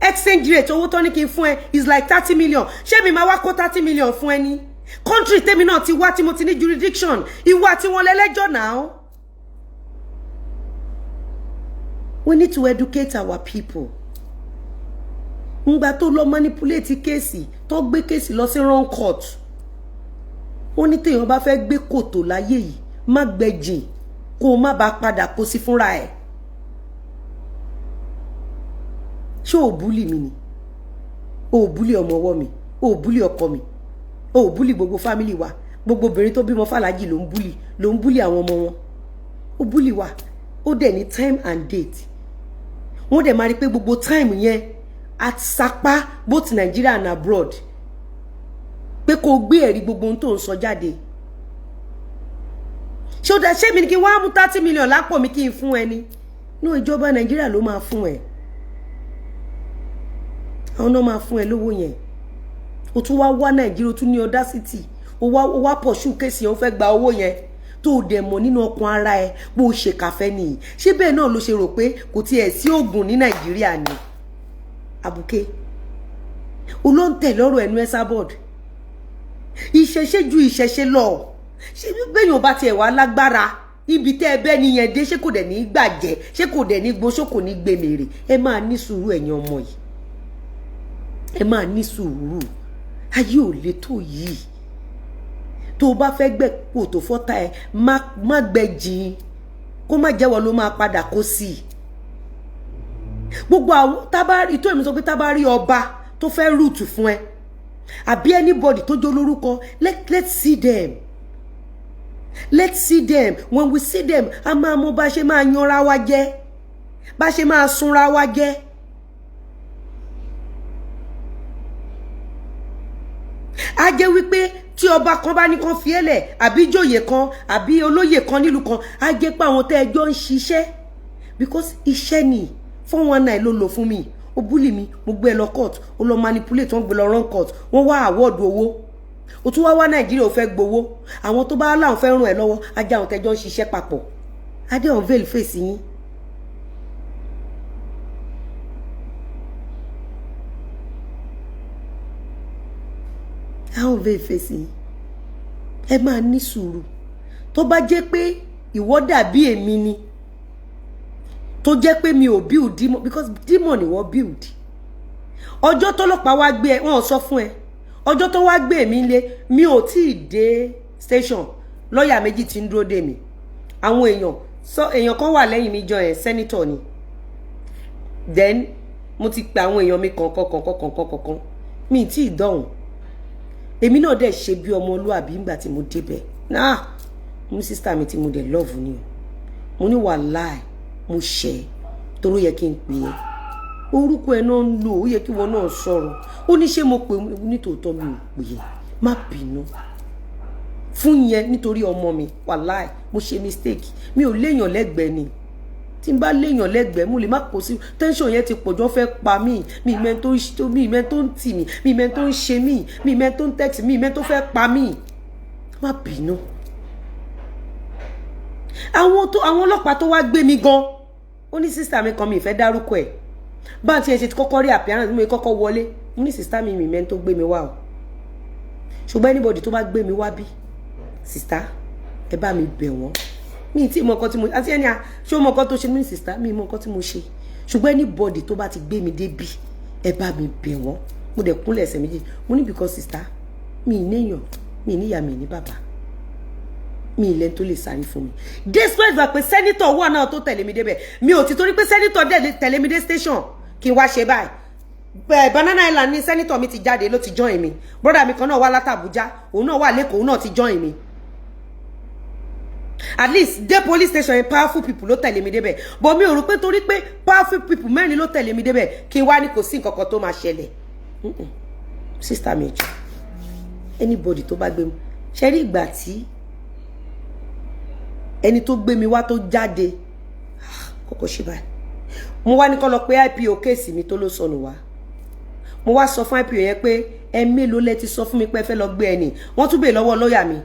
Exchange rate owó tó ní kí n fún ẹ is like 30 million. Ṣé mi máa wá kó 30 million fún ẹ ní? Country tèmi náà ti wá tí mo ti ní jurisdiction. Ìwọ àti wọn lẹ́lẹ́jọ́ now. We need to educate our people. Ngba tó lọ manipulate case, tó gbé case lọ sí wrong court. wọ́n ní téèyàn bá fẹ́ gbé kòtò láyé yìí má gbẹ̀jìn kó má bá padà kó sí fúnra ẹ̀. ṣé ò búlì mi ni ò búlì ọmọ ọwọ́ mi ò búlì ọkọ mi ò búlì gbogbo fámìlì wa gbogbo obìnrin tó bímọ fàlájì ló ń búlì àwọn ọmọ wọn ó búlì wa ó dẹ̀ ní time and date wọ́n dẹ̀ máa rí pé gbogbo time yẹn at sapa both Nigeria and abroad pé kó gbé ẹ̀rí gbogbo ohun tó ń sọ jáde ṣé ó dá ṣé mi ni kí wọ́n á mú 30 million lápò mi kí n fún ẹni ní ìjọba Nàìjíríà ló máa fún ẹ àwọn náà máa fún ẹ lówó yẹn o tún wá Nàìjíríà o tún ní audacity o wá pursue kéèsì yẹn o fẹ́ gba owó yẹn tó dẹ̀ mọ̀ nínú ọkàn ara ẹ bó o ṣe kàfẹ́ nìyí ṣé bẹ́ẹ̀ náà ló ṣe rò pé kò tiẹ̀ sí oògùn ní Nàìjíríà ni abuké olóńtẹ̀ lọ́rọ̀ ẹnu Esabod ìṣẹ̀ṣe ju ìṣẹ̀ṣe lọ ṣé bẹ́yìn ò bá tiẹ̀ wá lágbára ibi tẹ́ ẹ bẹ́ nìyẹn dé ṣé kò dẹ̀ ní gbàjẹ́ ṣé kò dẹ̀ ní gbóṣó kò ní gbèmèrè ẹ máa ní sùúrù ẹ̀yin ọmọ yìí ẹ máa ní sùúrù ayé ò lè tó yìí tó o bá fẹ́ gbẹ̀ kó tó fọ́tà ẹ má gbẹ jìn kó má jẹ́wọ́ ló máa padà kó sí i gbogbo àwọn tábàárí tó èmi sọ pé tábàárí ọba tó fẹ́ rúùtù fún ẹ àbí anybody tó jó lórúkọ let's see them when we see them a máa mọ bá ṣe máa yanra wa jẹ bá ṣe máa sunra wa jẹ a jẹ́ wípé tí ọba kan bá ní kan fi ẹlẹ̀ àbí ìjòyè kan àbí olóyè kan nílùú kan a jẹ́ pé àwọn tẹ́ ẹjọ́ ń ṣiṣẹ́ because iṣẹ́ ni 419 ló lò fún mi ó búlì mi mo gbé lọ court ó lọ manipulate wọ́n gbé lọ wrong court wọ́n wá award owó ó tún wá Nàìjíríà ó fẹ́ gbowó àwọn tó bá láwọn fẹ́ ràn ẹ́ lọ́wọ́ ajá àwọn tẹ́jọ́ ń ṣiṣẹ́ papọ̀ adé unveil face yín àwọn unveil face yín ẹ máa ní sùúrù tó bá jẹ́ pé ìwọ dàbí èmi ni tó jẹ́ pé mi ò build demon because demon ni wọ́n build ọjọ́ tọ́lọ́pàá wá gbé ẹ wọ́n sọ fún ẹ ọjọ́ tó wá gbé mi lé mi ò tí ì dé station lọ́ọ̀yà méjì tí ń dúró dè mí àwọn èèyàn kan wà lẹ́yìn mi jọ ẹ̀ senator ni then mo ti pe àwọn èèyàn mi kọ̀ọ̀kan mi tí ì dọ̀hùn èmi náà dẹ̀ ṣe bí ọmọlúàbí nígbà tí mo débẹ̀ náà mo sister mi tí mo dẹ̀ love ni o mo ní wàláì mo ṣe toro yẹ kí n pè é orúkọ ẹ náà ń lò ó yẹ kí wọn náà sọ̀rọ̀ ó ní ṣé mo pè ní tòótọ́ mi ò pè é má bínú fún yẹn nítorí ọmọ mi wàláì mo ṣe mistake mi ò léèyàn lẹ́gbẹ̀ẹ́ ni tí n bá léèyàn lẹ́gbẹ̀ẹ́ mo lè má kó sí tension yẹn ti pọ̀jọ́ fẹ́ pa mí mi ìmẹ́ tó ń tì mí mi ìmẹ́ tó ń ṣe mí mi ìmẹ́ tó ń text mi ìmẹ́ tó fẹ́ pa mí má bínú àwọn ọlọ́pàá tó wá gbé mi gan ó ní sister mi kan mi ìfẹ́ dárúkọ ẹ̀ bá ti ẹ̀ ṣe ti kọ́kọ́ rí appearance mi kọ́kọ́ wọlé mo ní sister mi ìmẹ́ tó gbé mi wá o ṣùgbọ́n anybody tó bá gbé mi wá bí sister ẹ bá mi bẹ̀ wọ́n mi tí mọ nǹkan tí mo àti ẹni ṣé o mọ nǹkan tó ṣe mí sister mi mọ nǹkan tí mo ṣe ṣùgbọ́n anybody tó bá ti gbé mi débi ẹ bá mi bẹ̀ wọ́n mo dẹ̀ kúnlẹ̀ ẹsẹ̀ méjì mo ní because sister mi níyàn mi níyà mi ní bàbá mi ilẹ̀ tó lè sáré fún mi despite va pé senator wà náà tó tẹ̀lé mi débẹ̀ mi ò ti torí pé senator dẹ̀ tẹ̀lé mi dé station kí n wá ṣe báyìí Banana Island ni senator mi ti jáde ló ti join mi brother mi kan náà wá láti Abuja òun náà wà lẹ́kọ̀ọ́ òun náà ti join mi at least the police station yẹn powerful people ló tẹ̀lé mi débẹ̀ but mi ò rò pé torí pé powerful people mẹ́rin ló tẹ̀lé mi débẹ̀ kí n wá ní kò sí nǹkan kan tó máa ṣẹlẹ̀ sister mi jù anybody tó bá gbé mi ṣe rí ìgbà tí ẹni tó gbé mi wá tó jáde kọ́kọ́ ṣe báyìí mo wá ní kó lọ pé IPO kéèsì mi tó ló sọnù wá mo wá sọ fún IPO yẹn pé ẹ mélòó lẹ ti sọ fún mi pé ẹ fẹ́ lọ gbé ẹni wọ́n tún bèè lọ́wọ́ lọ́ọ̀yà mi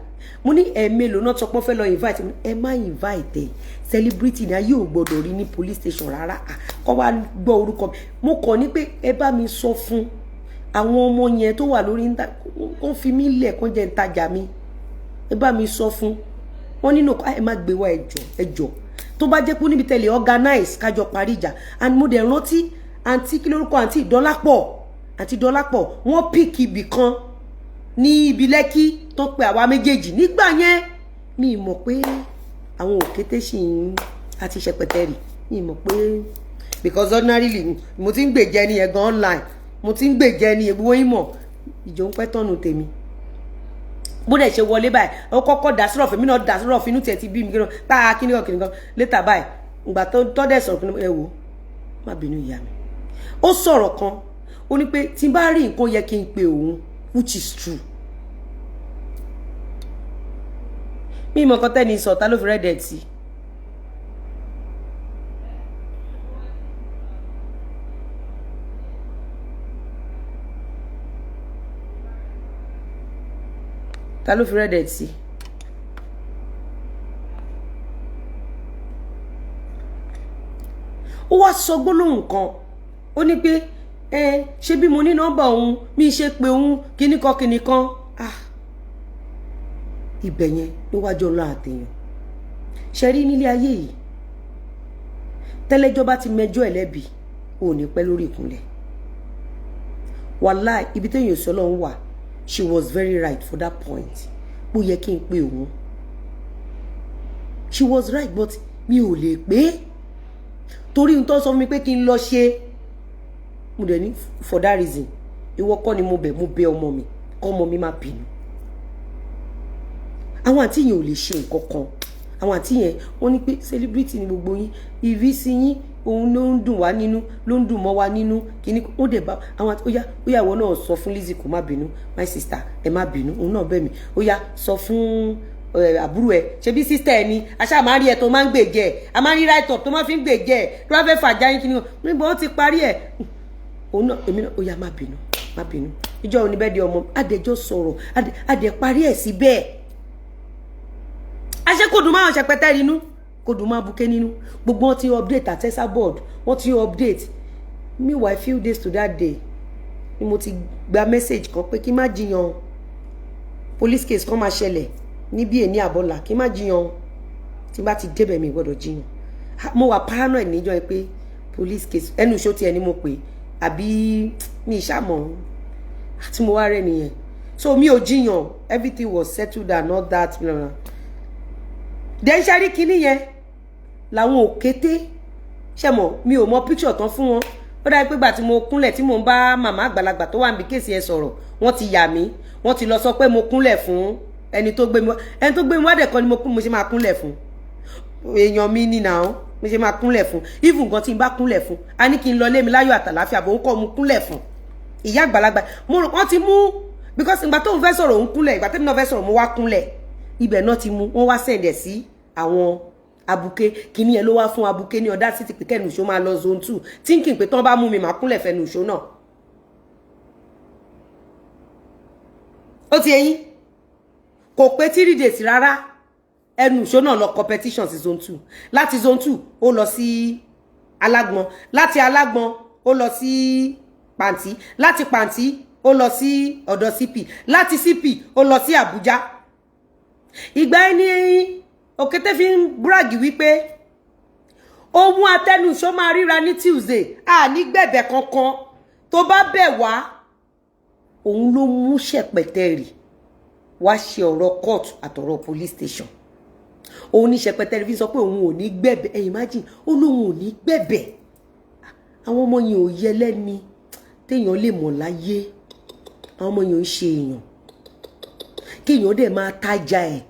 mo ní ẹ mélòó náà sọ pé fẹ́ lọ invite mi ẹ má invite ẹ celebrity ni ayé ò gbọdọ̀ rí ní police station rárá kó wá gbọ́ orúkọ mi mo kàn ní pé ẹ bá mi sọ fún àwọn ọmọ yẹn tó wà lórí kó fi mí lẹ̀ kó jẹ́ ntajà mi ẹ bá mi sọ fún wọn nínú ẹ má gbé wá ẹjọ́ tó bá jẹ́ pé níbi tẹ́lẹ̀ organize kájọ parí ìjà and mo dẹ̀ rántí àǹtí kí lórúkọ àǹtí Dọ́lápọ̀ wọ́n pick ibì kan ní ibi Lẹ́kì tó pe àwa méjèèjì nígbà yẹn mi mọ̀ pé àwọn òkété sì ń àti ṣẹpẹtẹrì mi mọ̀ pé because ordinarily mo ti ń gbèjẹ ní ẹ̀gan online mo ti ń gbèjẹ ní egbowó ìmọ̀ ìjọ ń pẹ́ tọ́nu tèmi bó dẹ̀ ṣe wọlé báyìí ó kọ́kọ́ dá sírọ̀ fèmí náà dá sírọ̀ fínú tiẹ̀ ti bí mi kí tá a kíní kan létà báyìí ìgbà tó dẹ̀ sọ̀rọ̀ fún ẹ wò má bínú ìyá mi ó sọ̀rọ̀ kan ó ní pé tí n bá rí nǹkan yẹ kí n pe òun which is true mi mọ̀ kan tẹ́ni sọ ta ló fi rẹ́dẹ̀ tì ta ló fi rẹ́dẹ̀ tì ó wá sọ gbólóhùn kan ó ní pé ṣé bí mo ní nọ́mbà òun mi ṣe pé òun kíní kan ibẹ̀ yẹn níwájú Ọlọ́run àtèèyàn ṣe rí nílé ayé yìí tẹ́lẹ́jọ́ bá ti mẹjọ́ ẹlẹ́bi ò ní pẹ́ lórí ìkúnlẹ̀ wàláì ibi téèyàn sọ lọ́hún wà she was very right for that point bó yẹ kí n pé òun she was right but mi ò lè pé torí n tó sọ fún mi pé kí n lọ ṣe mo dẹ̀ ní for that reason ìwọ kọ́ ni mo bẹ̀ ọmọ mi kọ́ ọmọ mi má bínú àwọn àǹtí yẹn ò lè ṣe nǹkan kan àwọn àǹtí yẹn wọ́n ní pé celebrity ni gbogbo yín ìrísí yín òun ló ń dùn wá nínú ló ń dùn mọ́ wá nínú kíní ó dẹ̀ bá àwọn ó yá ìwọ náà sọ fún Lizzy kó má bínú my sister ẹ má bínú òun náà bẹ̀ mí ó yá sọ fún àbúrò ẹ ṣebí sister ẹ ni aṣá máa rí ẹ tó máa ń gbèjẹ ẹ a máa rí right up tó máa fi ń gbèjẹ ẹ tó bá fẹ́ fàjà yín kíní níbo ó ti parí ẹ òun náà èmi náà ó yá má bínú ìjọ òní bẹ́ẹ̀ di ọmọ adẹjọ́ sọ̀rọ̀ adẹ parí ẹ̀ sí bẹ́ẹ̀ aṣẹ́ kò dùn máa ṣẹpẹtẹ nínú kò dùn máa buké nínú gbogbo wọn ti update at Esabod wọn ti update meanwhile few days to that day ni mo ti gba message kan pé kí má jiyàn police case kan máa ṣẹlẹ̀ níbi èní àbọ̀là kí má jiyàn tí bá ti débẹ̀ mi gbọ́dọ̀ jiyàn mo wà paranoid níjọ́ pé police case ẹnu ìṣó tiẹ̀ ni mo pè àbí mi ìṣàmọ̀ àti mo wá rẹ̀ nìyẹn so mi ò jiyàn everything was settled and all that then ṣẹ́rí kinní yẹn làwọn òkété ṣẹ̀mọ̀ mi ò mọ picture tán fún wọn ó dájú pé gbà tí mo kúnlẹ̀ tí mo ń bá màmá àgbàlagbà tó wà níbi kéèsì ẹ sọ̀rọ̀ wọ́n ti yà mí wọ́n ti lọ sọ pé mo kúnlẹ̀ fún ẹni tó gbé mi wá dẹ̀ kọ́ ni mo ṣe máa kúnlẹ̀ fún èèyàn mi ní nàá mo ṣe máa kúnlẹ̀ fún even nǹkan tí n bá kúnlẹ̀ fún a ní kí n lọ lé mi láyọ̀ àtàláfíà bò ń kọ́ mu kúnlẹ̀ fún ìyá àgbàlagbà wọ́n ti mú because ìgbà tó ń fẹ́ sọ̀rọ̀ òun kúnlẹ̀ ìgbà tẹ́mi náà fẹ́ sọ̀rọ̀ mo wá kúnlẹ̀ ibẹ̀ náà ti mú wọ́n wá sẹ̀ǹdẹ̀ sí àwọn abuké kíní ẹ ló wá fún abuké ní ọ̀dá títí pé kẹ́nu ìṣó máa lọ zone 2 thinking pé tán bá mú mi máa kúnlẹ̀ fẹ́nu ìṣó náà ó ti ẹ̀yìn kò pé 3 days rárá ẹnu ìṣó náà lọ competition sí zone 2 láti zone 2 ó lọ sí alágbọn láti alágbọn ó lọ sí pàǹtí láti pàǹtí ó lọ sí ọ̀dọ̀ CP láti CP ó lọ sí Àbújá ìgbà ẹni òkété fi ń bragi wípé ohun atẹnusọ máa ríra ní Tuesday a ní gbẹ̀bẹ̀ kankan tó bá bẹ̀ wá òun ló mú ṣẹpẹtẹrì wá ṣe ọ̀rọ̀ court àtọ̀rọ̀ police station òun ní ṣẹpẹtẹrì fi sọ pé òun ò ní gbẹ̀bẹ̀ ẹ imagine ó lóun ò ní gbẹ̀bẹ̀ àwọn ọmọ yẹn ò yẹ lẹ́ni téèyàn lè mọ̀ láyé àwọn ọmọ yẹn ń ṣe èèyàn kéèyàn dẹ̀ máa tajà ẹ̀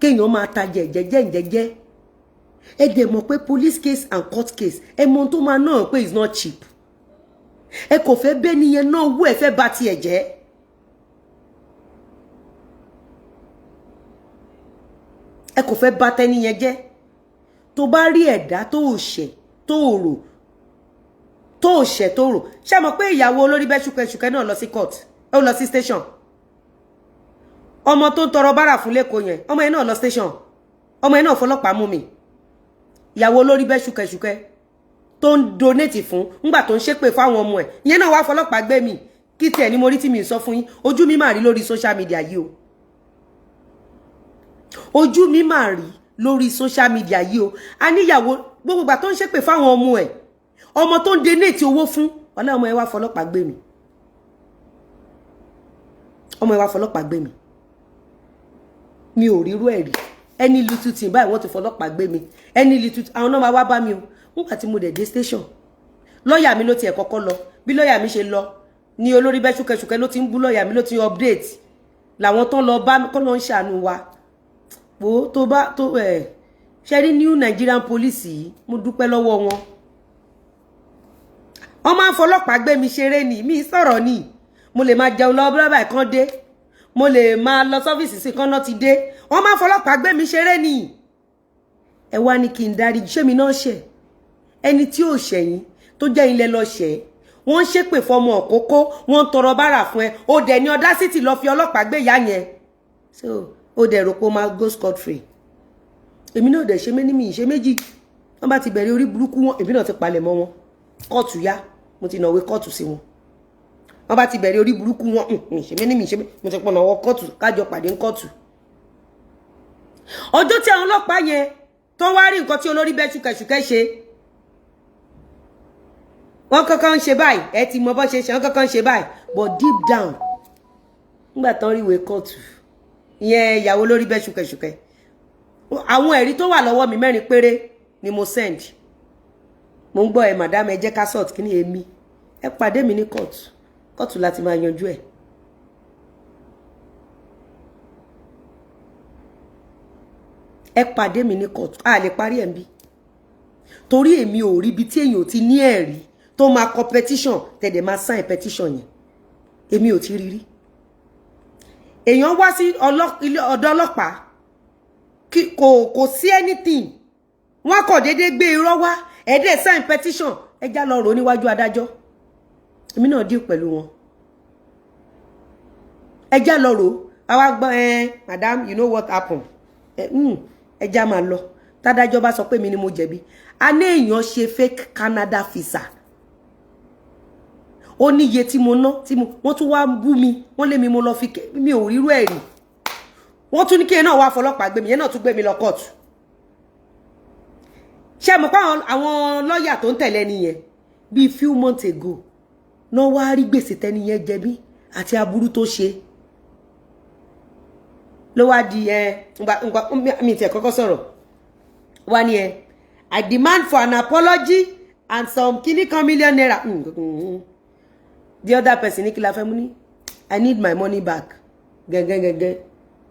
kéèyàn máa tajà ẹ̀ jẹ́jẹ́ ẹ dẹ̀ mọ̀ pé police case and court case ẹ mọ̀ tó máa náà pé it's not cheap ẹ kò fẹ́ bẹ́ẹ̀ nìyẹn náà wú ẹ fẹ́ bá tiẹ̀ jẹ́ ẹ kò fẹ́ bá tẹ́niyẹn jẹ́ tó bá rí ẹ̀dá tó ṣẹ̀ tó rò tó ṣẹ̀ tó rò ṣé mọ̀ pé ìyàwó olórí bẹ́ ṣùkẹ́ṣùkẹ́ náà lọ sí court ó lọ sí station ọmọ tó ń tọrọ bára fún lẹ́kọ̀ọ́ yẹn ọmọ yẹn náà lọ station ọmọ yẹn náà fọlọ́pàá mú mi ìyàwó olórí bẹ́ ṣùkẹ́ṣùkẹ́ tó ń donate fún ńgbà tó ń ṣépè fáwọn ọmọ ẹ̀ ìyẹn náà wá fọlọ́pàá gbé mi kí tiẹ̀ ní mo rí tí mi sọ fún yín ojú mi máa rí lórí social media yìí o ojú mi máa rí lórí social media yìí o a níyàwó gbogbo ìgbà tó ń ṣépè fáwọn ọmọ ẹ̀ ọmọ tó ń donate owó fún ọlá ọmọ ẹ̀ wá fọlọ́pàá gbé mi ọmọ ẹ̀ wá fọlọ́pàá gbé mi mi ò rírú ẹ̀ rí ẹni little thing báyìí wọ́n ti fọlọ́pàá gbé mi ẹni little àwọn náà máa wá bá mi o nígbà tí mo dẹ̀ dé station lọ́ọ̀yà mi ló tiẹ̀ kọ́kọ́ lọ bí lọ́ọ̀yà mi ṣe lọ ní olórí bẹ́ ṣúkẹ́ṣúkẹ́ ló ti ń bú lọ́ọ̀yà mi ló ti update làwọn tán lọ bá kọ́ lọ ń ṣàánú wa wo tó bá tó ṣe rí new Nigerian police yìí mo dúpẹ́ lọ́wọ́ wọn wọ́n máa ń fọlọ́pàá gbé mi ṣeré ni mi sọ̀rọ̀ ni mo lè máa jẹun lọ́wọ́ bílábà kan dé mo lè máa lọ sọ́fíìsì sí kan náà ti dé wọ́n máa ń fọlọ́pàá gbé mi ṣeré ni ẹ wá ní kí n dárí ṣé mi náà ṣẹ̀ ẹni tí ò ṣẹ̀yìn tó jẹ́ ilẹ̀ lọ ṣẹ̀ wọ́n ń ṣépè fọmọ òkókó wọ́n ń tọrọ bára fún ẹ ó dẹ̀ ní audacity lọ fi ọlọ́pàá gbé ìyá yẹn so ó dẹ̀ rò pé ó máa go scot free èmi náà dẹ̀ ṣe mé ní mi ìṣe méjì wọ́n bá ti bẹ̀rẹ̀ orí burúkú wọn èmi náà ti palẹ̀ mọ́ wọn kóòtù yá mo ti nàwé kóòtù sí wọn wọ́n bá ti bẹ̀rẹ̀ orí burúkú wọn ìṣe mé ní mi ìṣe mo ti pọnà wọ kóòtù kájọ pàdé ní kóòtù ọjọ́ tí àwọn ọlọ́pàá yẹn tó wá rí nǹkan tí olórí bẹ́ ṣùkẹ́ṣùkẹ́ ṣe wọ́n kankan ń ṣe báyìí ẹ ti mọ bó ṣe ṣe wọ́n kankan ń ṣe báyìí but deep down nígbà tán rí ìwé kóòtù ìyẹn ìyàwó olórí bẹ́ ṣùkẹ́ṣùkẹ́ àwọn ẹ̀rí tó wà lọ́wọ́ mi 4 péré ni mo send mo ń gbọ́ ẹ madam ẹ jẹ́ ká sort kí ni èmi ẹ pàdé mi ní kóòtù láti máa yanjú ẹ̀ ẹ pàdé mi ní kóòtù a lè parí ẹ̀ ń bí torí èmi ò rí ibi tí èèyàn ti ní ẹ̀rí tó máa kọ petition tẹ̀dẹ̀ máa sign petition yẹn èmi ò ti rí rí èèyàn wá sí ọ̀dọ̀ ọlọ́pàá kò sí anything wọ́n kò déédéé gbé irọ́ wá ẹ̀dẹ̀ sign petition ẹ já lọ rò níwájú adájọ́ èmi náà deal pẹ̀lú wọn ẹ já lọ rò àwa gbọ́ madam you know what happen ẹ já máa lọ tádájọ́ bá sọ pé mi ni mo jẹ̀bi a ní èèyàn ṣe fake Canada visa ó ní iye tí mo ná wọ́n tún wá bú mi wọ́n lé mi mo lọ fi mi ò rírú ẹ̀ rí wọ́n tún ní kí ẹ náà wá fọlọ́pàá gbé mi yẹn náà tún gbé mi lọ kóòtù ṣé mo pa àwọn lọ́ọ̀yà tó ń tẹ̀lé nìyẹn bíi few months ago náà wá rí gbèsè tẹ́ni yẹn jẹ mí àti aburú tó ṣe ló wá di mi tiẹ̀ kọ́kọ́ sọ̀rọ̀ wá ní I demand for an apology and some kinikan million naira the other person ní kí la fẹ́ mú ní I need my money back gẹ́gẹ́gẹ́gẹ́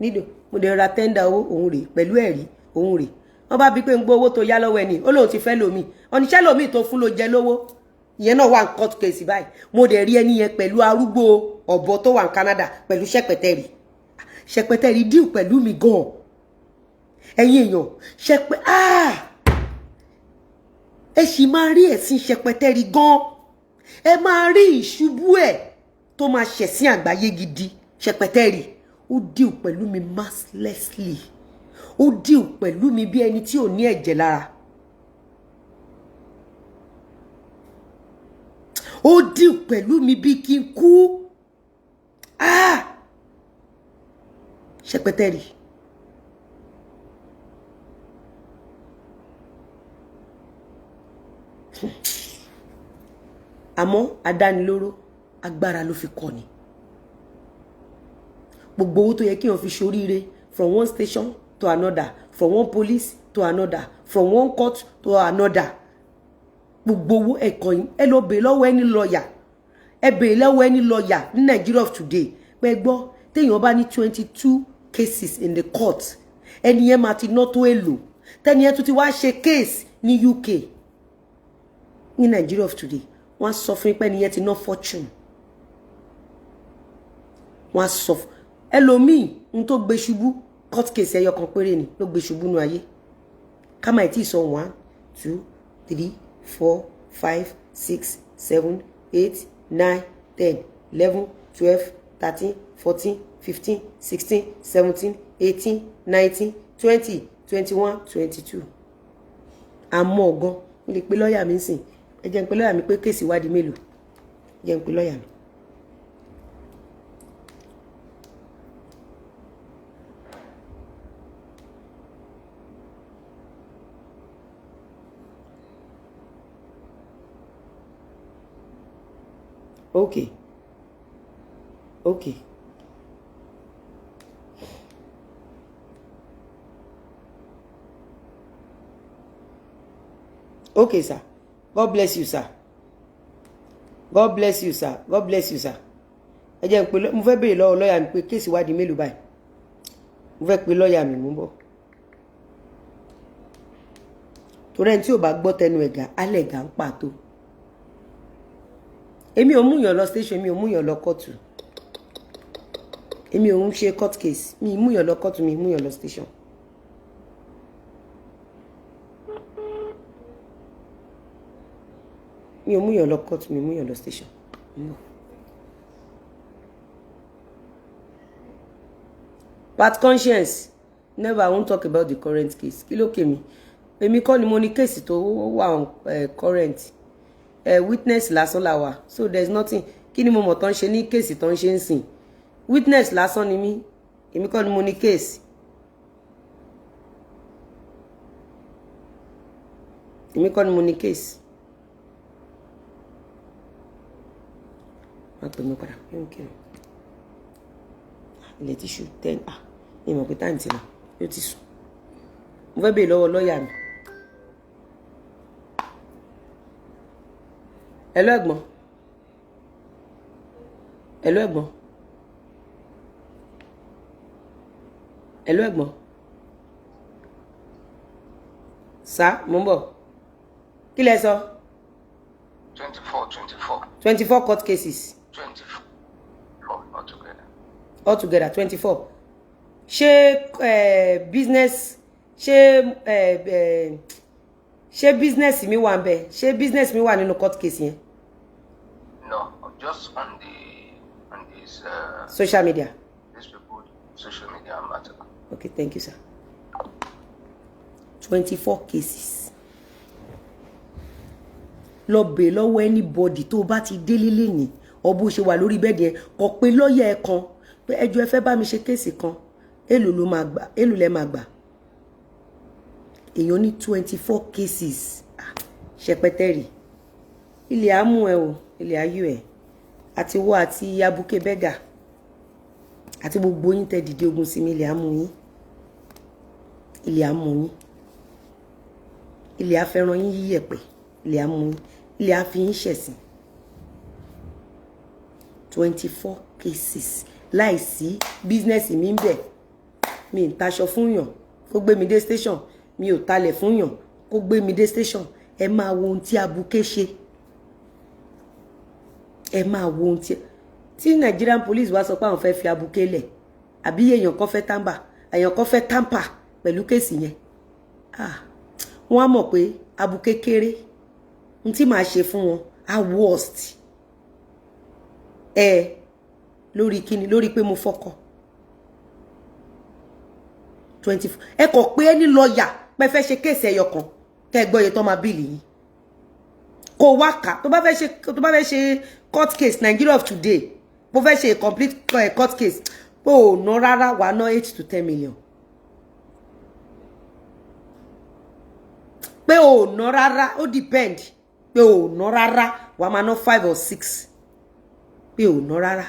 nídò mo lè ra tender owó òun rè pẹ̀lú ẹ̀rí òun rè wọ́n bá bí pé ń gbọ́ owó tó yá lọ́wọ́ ẹni ó lóun ti fẹ́ lómi oníṣẹ́ lómi tó fún ló jẹ lówó ìyẹn náà wà ní court case báyìí mo dẹ̀ rí ẹni yẹn pẹ̀lú arúgbó ọ̀bọ tó wà ní Canada pẹ̀lú ṣẹpẹtẹ́rì deal pẹ̀lú mi gan ẹ̀yin èèyàn ṣẹpẹ ẹ sì máa rí ẹ̀sìn ṣẹpẹtẹ́rì gan ẹ máa rí ìṣubú ẹ̀ tó máa ṣẹ̀sìn àgbáyé gidi ṣẹpẹtẹ́rì ó deal pẹ̀lú mi mercilessly ó deal pẹ̀lú mi bí ẹni tí ò ní ẹ̀jẹ̀ lára ó deal pẹ̀lú mi bí kí n kú ṣẹpẹtẹ́rì àmọ́ adánilóró agbára ló fi kọ́ ni gbogbo owó tó yẹ kí wọ́n fi ṣoríire from one station to another from one police to another from one court to another gbogbo owó ẹ̀kọ́ yìí ẹ lọ bèèrè lọ́wọ́ ẹni lọ́ọ̀yà ẹ bèèrè lọ́wọ́ ẹni lọ́ọ̀yà ní Nigeria of today pé gbọ́ téèyàn bá ní 22 cases in the court ẹni yẹn máa ti ná tó èlò tẹ́ni yẹn tún ti wá ṣe case ní UK ní Nigeria of today wọ́n sọ fún pé ẹni yẹn ti ná fortune wọ́n sọ ẹlòmíì ń tó gbé ṣubú court case ẹyọ kan péré ni ló gbé ṣubú nú ayé ká máa tí sọ 1 2 3 4 5 6 7 8 9 10 11 12 13 14 15 16 17 18 19 20 21 22 àmọ́ ọ̀gán mo lè pe lọ́ọ̀yà mi sìn ẹ jẹ́ n pe lọ́ọ̀yà mi pé kéèsì wádìí mélòó jẹ́ n pe lọ́ọ̀yà mi. Okay. Okay, sir. God bless you, sir. God bless you, sir. God bless you, sir. Ẹ jẹ́ n pè mo fẹ́ béèrè lọ́wọ́ lawyer mi pé case wá di mélòó báyìí. Mo fẹ́ pè lawyer mi mú bọ̀. Torí ẹni tí ò bá gbọ́ tẹnu ẹ̀gà, alẹ́ ẹ̀gà ń pàtó. Èmi ò mú yàn lọ station, èmi ò mú yàn lọ court. Èmi ò ń ṣe court case. Mi mú yàn lọ court, mi mú yàn lọ station. Mi ò mú yàn lọ court, mi mú yàn lọ station. No. But conscience, never I won't talk about the current case. Kí ló ké mi? Èmi kọ́ ni mo ní case tó wà current. Witness lásán la wà. So there's nothing. Kí ni mo mọ̀ tán ṣe ní case tán ṣe ń sìn. Witness lásán ni mí. Èmi kọ́ ni mo ní case. Èmi kọ́ ni mo ní case. Má pè mí padà. Okay. Ilé ti ṣú 10. Ní mọ̀ pé time ti lọ. Yóò ti sùn. Mo fẹ́ bèèrè lọ́wọ́ lọ́ọ̀yà mi. Hello ẹ̀gbọ́n. Hello ẹ̀gbọ́n. Hello ẹ̀gbọ́n. Sá, mo ń bọ̀. Kí lẹ sọ? 24 court cases. 24 altogether. Altogether 24. Ṣé business ṣé business mi wà ńbẹ̀? Ṣé business mi wà nínú court case yẹn? No, just on this social media. These people, social media matter. Okay, thank you, sir. 24 cases. Lọ bẹ̀ lọ́wọ́ anybody tó bá ti délé lẹ́ni or bó ṣe wà lórí bẹ́ẹ̀dì yẹn kó pé lọ́ọ̀yà ẹ̀ kan pé ẹjọ́ ẹ fẹ́ bá mi ṣe case kan èlò ló máa gbà èlò lẹ máa gbà. Èèyàn ní 24 cases. Ṣẹpẹtẹrì. Ilé àmú ẹ o, ilé ayú ẹ. Àti wọ́ àti abuké bẹ́gà. Àti gbogbo yín tẹ́ dìde ogun sí mi ilé àmú yín. Ilé àmú yín. Ilé afẹ́ràn yín yíyẹ̀pẹ̀. Ilé àmú yín. Ilé afi yín ṣẹ̀sìn. 24 cases. Láìsí business mi ń bẹ̀. Mi ń taṣọ fún yàn. Kó gbé mi dé station. Mi ò talẹ̀ fún yàn. Kó gbé mi dé station. Ẹ máa wo ohun tí abuké ṣe. Ẹ máa wo ohun tí Nigerian police wá sọ pé àwọn fẹ́ fi abuké lẹ̀. Àbí èèyàn kan fẹ́ tamper pẹ̀lú kéèsì yẹn. Wọ́n á mọ̀ pé abuké kéré. N tí màá ṣe fún wọn á worst. Lórí kíni lórí pé mo fọkọ. 24. Ẹ kò pé ẹni lọ́ọ̀yà pé fẹ́ ṣe kéèsì ẹyọ kan kẹ́ gbọ́ iye tó máa bíìlì yín. Kò wá kà tó bá fẹ́ ṣe court case Nigeria of today. Bó fẹ́ ṣe complete court case. Pé ò ná rárá wà ná 8 to 10 million. Pé ò ná rárá ó depend. Pé ò ná rárá wà máa ná 5 or 6. Pé ò ná rárá.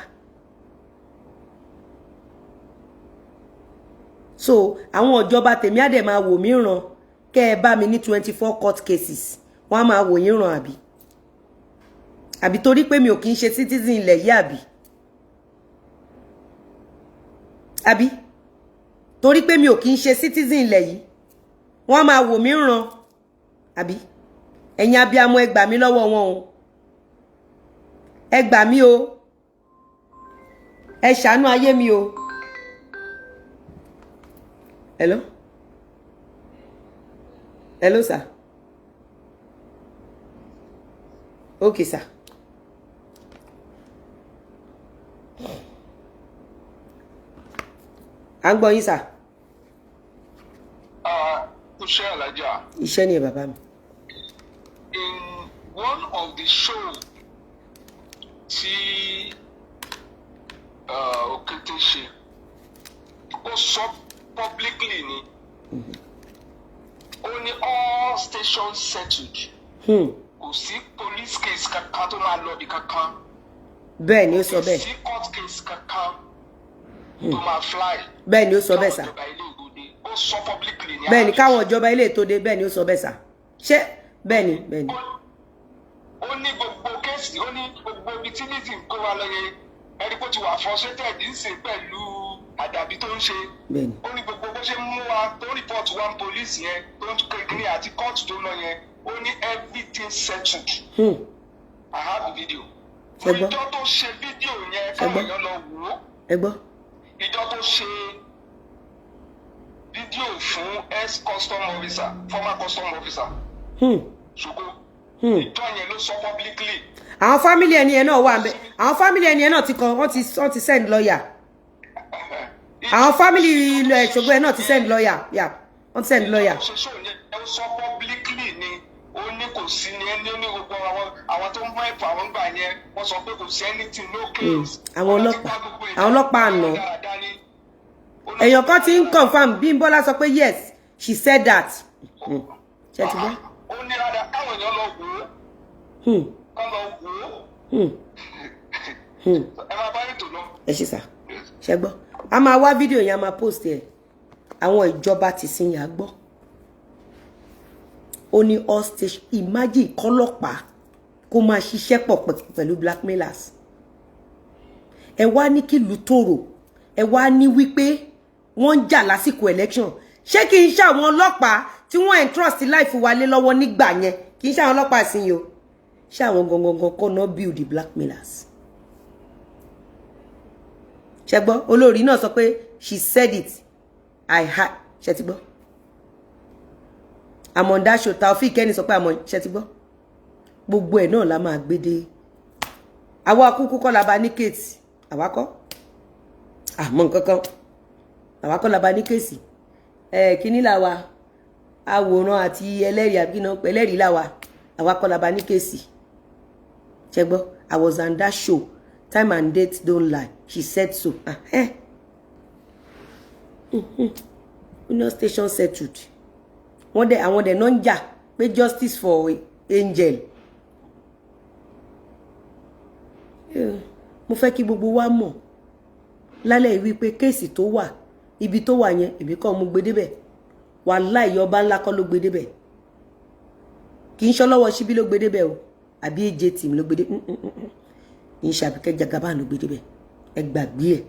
So àwọn ìjọba tèmi á dẹ̀ máa wò mí ràn kẹ́ ẹ bá mi ní 24 court cases. Wọ́n á máa wò yín ràn àbí. Àbí torí pé mi ò kì í ṣe citizen ilẹ̀ yìí àbí. Àbí torí pé mi ò kì í ṣe citizen ilẹ̀ yìí. Wọ́n á máa wò mí ràn àbí. Ẹ̀yin abiyamọ ẹ gbà mí lọ́wọ́ wọn o. Ẹ gbà mí o. Ẹ ṣàánú ayé mi o. Hello? Hello, sir. Okay, sir. À ń gbọ́ yín, sir. Iṣẹ́ alájà. Iṣẹ́ ni bàbá mi. In one of the show tí Òkété ṣe, ó sọ publicly ni. Ó ní all stations settled. Kò sí police case kankan tó máa lọ bí kankan. Bẹ́ẹ̀ ni ó sọ bẹ́ẹ̀. Kò sí court case kankan tó máa fly. Bẹ́ẹ̀ ni ó sọ bẹ́ẹ̀ sà. Ó sọ publicly ni. Bẹ́ẹ̀ ni káwọn ìjọba ilé tó dé bẹ́ẹ̀ ni ó sọ bẹ́ẹ̀ sà. Ṣé bẹ́ẹ̀ni. Ó ní gbogbo kéèsì, ó ní gbogbo ibi tí Lizzy ń kó wa lọ yẹn, ẹni kó ti wà frustrated ń ṣe pẹ̀lú àdàbí tó ń ṣe. Ó ní gbogbo bó ṣe mú wa tó report one police yẹn tó ń kékeré àti court tó lọ yẹn, ó ní everything settled. I have the video. Ìjọ tó ṣe fídíò yẹn káwọn èèyàn lọ wò ó. Ìjọ tó ṣe fídíò fún ex-custom officer, former custom officer. Ṣùgbọ́n ìjọ yẹn ló sọ publicly. Àwọn family ẹni yẹn náà wà ńbẹ̀. Àwọn family ẹni yẹn náà ti kọ wọ́n ti send lawyer. Àwọn family Ṣògo ẹ̀ náà ti send lawyer. Yeah, wọ́n ti send lawyer. Ó sọ publicly ni ó ní kò sí ní ẹni ní gbogbo àwọn tó ń mọ ẹ̀fọ́ àwọn gbà yẹn wọ́n sọ pé kò sí anything no case. Àwọn ọlọ́pàá àná. Èèyàn kan ti ń confirm Bímbọ́lá sọ pé yes she said that. Ṣé ti gbọ́? Ó ní rárá káwọn èèyàn lọ wò ó. Kán lọ wò ó. Ẹ máa bá ètò náà. Ẹ ṣe sà. Ṣé gbọ́? A máa wá fídíò yẹn a máa post ẹ̀. Àwọn ìjọba ti sin yà gbọ́. Ó ní all stage imagine kọ́lọ́pàá kó máa ṣiṣẹ́ pọ̀ pẹ̀lú blackmailers. Ẹ wá ní kí ìlú tòrò. Ẹ wá ní wípé wọ́n ń jà lásìkò election. Ṣé kì í ṣe àwọn ọlọ́pàá tí wọ́n entrust life wa lé lọ́wọ́ nígbà yẹn? Kì í ṣe àwọn ọlọ́pàá ìsinyìí o. Ṣé àwọn gangan kọ́ náà build the blackmailers? Ṣé gbọ́? Olórí náà sọ pé she said it. I had. Ṣé ti gbọ́? Àmọ̀ndá show Taofik ẹni sọ pé àmọ̀ ṣé ti gbọ́? Gbogbo ẹ̀ náà la máa gbé dé. Àwa kúkú kọ́ la bá ní kéèsì. Àwa kọ́. Àmọ́ nǹkan kan. Àwa kọ́ la bá ní kéèsì. Kíní la wa. Àwòrán àti ẹlẹ́rìí àbíná ẹlẹ́rìí la wa. Àwa kọ́ la bá ní kéèsì. Ṣé gbọ́? I was on that show. Time and date don't lie. She said so. Union station settled. Àwọn dẹ̀ náà ń jà pé justice for Angel. Mo fẹ́ kí gbogbo wa mọ̀ lálẹ́ wípé kéèsì tó wà ibi tó wà yẹn èmi kọ́ mo gbé débẹ̀. Wàláhì ọba ńlá kọ́ ló gbé débẹ̀. Kì í ṣe ọlọ́wọ́ síbí ló gbé débẹ̀ o. Àbí AJ team ló gbé débẹ̀. Kì í ṣe Àbíkẹ́ Jagaban ló gbé débẹ̀. Ẹ gbàgbé ẹ̀.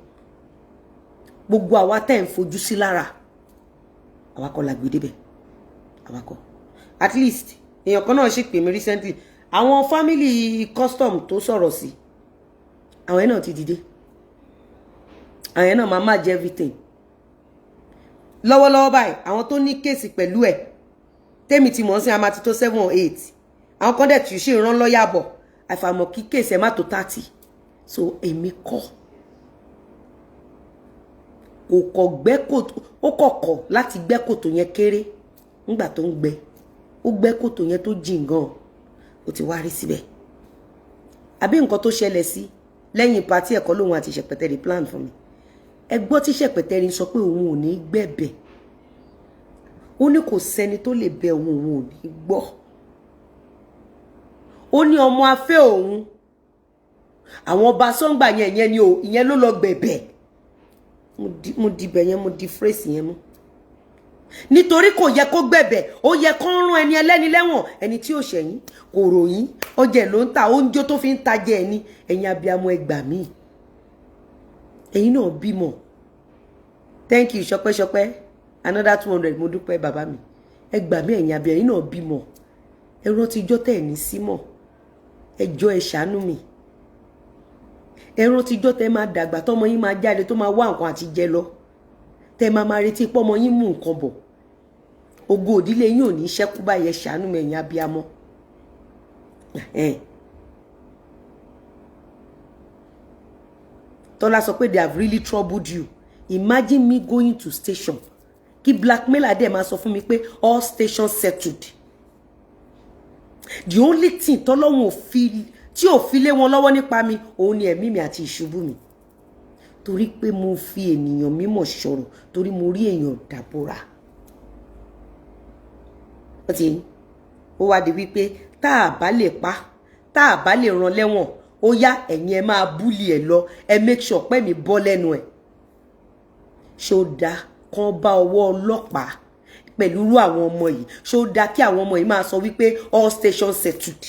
Gbogbo àwa tẹ́ ń fojú sí lára. Àwa kọ́ la gbé débẹ̀. Àwa kọ́. At least èèyàn kan náà ṣì pè mí recently. Àwọn family custom tó sọ̀rọ̀ sí. Àwọn yẹn náà ti dìde. Àwọn yẹn náà máa match everything. Lọ́wọ́lọ́wọ́ báyìí àwọn tó ní kéèsì pẹ̀lú ẹ̀ tèmi tí mọ̀ sí a máa ti tó 7 or 8. Àwọn kan dẹ̀ tí ṣe rán lọ́yà bọ̀ àfàmọ́ kí kéèsì ẹ̀ má tó 30. So èmi kọ́. Ó kọ̀kọ̀ láti gbẹ́ kòtò yẹn kéré nígbà tó ń gbẹ́. Ó gbẹ́ kòtò yẹn tó jìn gan. Ó ti wá rí síbẹ̀. Àbí nǹkan tó ṣẹlẹ̀ sí lẹ́yìn pàtí ẹ̀kọ́ lòun àti Ṣẹ̀pẹ̀tẹ̀rì plan fún mi. Ẹ gbọ́ tí Ṣẹ̀pẹ̀tẹ̀rì sọ pé òun ò ní gbẹ̀bẹ̀. Ó ní kò sẹ́ni tó lè bẹ òun ò ní gbọ́. Ó ní ọmọ afẹ́ òun. Àwọn ọba sọ́ngbà yẹn ni o ìyẹn ló lọ gbẹ̀bẹ̀. Mo dibẹ̀ yẹn mo di phrase yẹn mú. Nítorí kò yẹ kó gbẹ̀bẹ̀, ó yẹ kó rán ẹni ẹlẹ́ni lẹ́wọ̀n, ẹni tí ò ṣẹ̀yìn, kò ròyìn, ọjẹ́ ló ń ta, oúnjẹ tó fi ń tajẹ ẹni, ẹ̀yin abiyamọ ẹ gbà mí. Ẹ̀yin náà bímọ. Thank you Ṣọpẹ́. Another 200 mo dúpẹ́ bàbá mi. Ẹ gbà mí ẹ̀yin abiyamọ, ẹ̀yin náà bímọ. Ẹ rántí ijọ́ tẹ́ ní símọ̀. Ẹ jọ̀ọ́ ẹ ṣàánú mi. Ẹ rántí ijọ́ tẹ́ máa dàgbà tọ́mọ yín máa jáde tó máa wá nǹkan àti jẹ lọ. Tẹ́ máa retí pé ọmọ yín mú nǹkan bọ̀. Ògo òdílé yín ò ní ṣẹ́kù báyẹn ṣàánú mi ẹ̀yin abiyamọ. Tọ́lá sọ pé they have really troubled you. Imagine me going to station. Kí blackmailer dẹ̀ máa sọ fún mi pé all stations settled. The only thing tọ́lọ́hun tí ò fi lé wọn lọ́wọ́ nípa mi òun ni ẹ̀mí mi àti ìṣubú mi. Torí pé mo fi ènìyàn mímọ̀ sọ̀rọ̀ torí mo rí èèyàn dàbòrà. Ó wá di wípé tá a bá lè pa, tá a bá lè rán lẹ́wọ̀n, ó yá ẹ̀yin ẹ máa búlì ẹ̀ lọ, ẹ make sure pé mi bọ́ lẹ́nu ẹ̀. Ṣé ó dá kán bá ọwọ́ ọlọ́pàá pẹ̀lú irú àwọn ọmọ yìí ṣó dá kí àwọn ọmọ yìí máa sọ wípé all stations settled.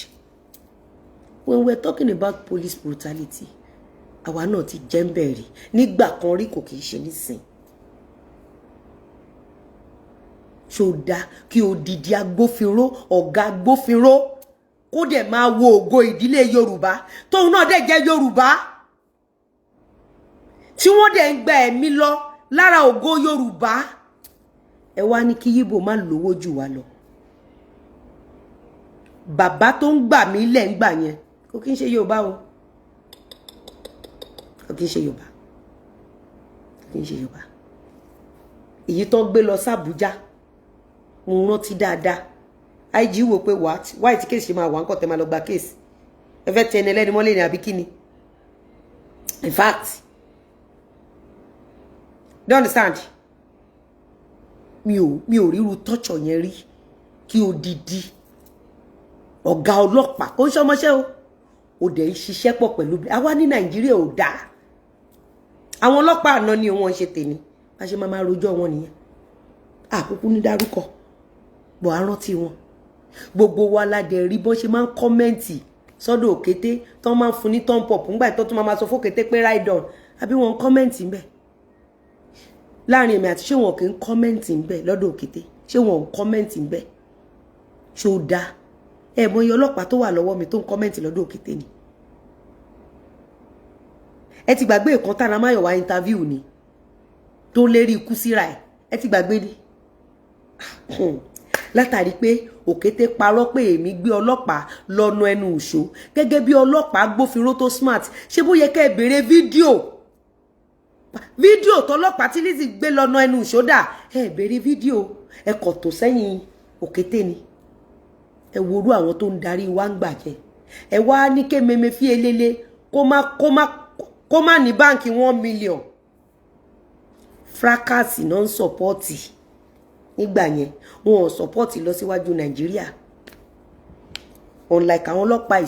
When we're talking about police brutality àwa náà ti jẹ́ ń bẹ̀rẹ̀ nígbà kan rí kò kìí ṣe nísìn. Ṣó dá kí odidi agbófinró ọ̀gá agbófinró kó dẹ̀ máa wo ògo ìdílé Yorùbá tóun náà dẹ̀ jẹ́ Yorùbá tí wọ́n dẹ̀ ń gba ẹ̀mí lọ lára ògo Yorùbá ẹ wá ní kí Yíbò má lówó jù wá lọ. Bàbá tó ń gbà mí lẹ̀ ń gbà yẹn kò kí ń ṣe Yorùbá o kò kí ń ṣe Yorùbá kò kí ń ṣe Yorùbá èyí tó gbé lọ sí Àbújá mo rántí dáadáa IG wò pé why tí case ṣe máa wà nǹkan tẹ́ máa lọ gba case ẹ fẹ́ tẹ ẹni ẹlẹ́ni mọ́lẹ̀ ní àbí kíni. In fact do you understand mi ò ríru torture yẹn rí kí odidi ọ̀gá ọlọ́pàá kò ń ṣọmọṣẹ́ o ò dẹ̀ ń ṣiṣẹ́ pọ̀ pẹ̀lú àwa ní Nàìjíríà ò dáa àwọn ọlọ́pàá àná ni wọ́n ṣe tèmi bá ṣe máa rojọ́ wọn nìyẹn àkókò ní dárúkọ bọ̀ á rántí wọn gbogbo wa ládẹ̀ rí bọ́n ṣe máa ń kọ́mẹ́ǹtì sọ́dọ̀ Òkété tó máa ń fún ní thumb up ńgbà tó tún máa sọ fún Òkété pé ride on àbí wọn ń kọ́mẹ́ǹtì ń bẹ̀ láàrin èmi àti ṣé wọn kì í kọ́mẹ́ǹtì ń bẹ̀ lọ́dọ̀ Òkété ṣé wọn ò kọ́mẹ́ǹtì ń bẹ̀ ṣó dáa ẹ mọ iye ọlọ́pàá tó wà lọ́wọ́ mi tó ń kọ́mẹ́ǹtì lọ́dọ̀ Òkété ni ẹ ti gbàgbé ìkan tára Máyọ̀wá interview ni tó lérí ikú síra ẹ ti gbàgbé ni látàrí pé Òkété parọ́ pé èmi gbé ọlọ́pàá lọ́nà ẹnu ìṣó gẹ́gẹ́ bí ọlọ́pàá agbófinró tó smart ṣé bó yẹ kẹ́ ẹ béèrè fídíò tọlọ́pàá tí Lizzy gbé lọ́nà ẹnu ìṣó dà ẹ béèrè fídíò ẹ kọ̀ tó sẹ́yìn Òkété ni ẹ worú àwọn tó ń darí wa ń gbàjẹ́ ẹ wá ní ké meme fi elele kó má ní báǹkì 1 million fracas náà ń sọpọ́ọ̀tì nígbà yẹn wọn ò sọpọ́ọ̀tì lọ síwájú Nàìjíríà unlike àwọn ọlọ́pàá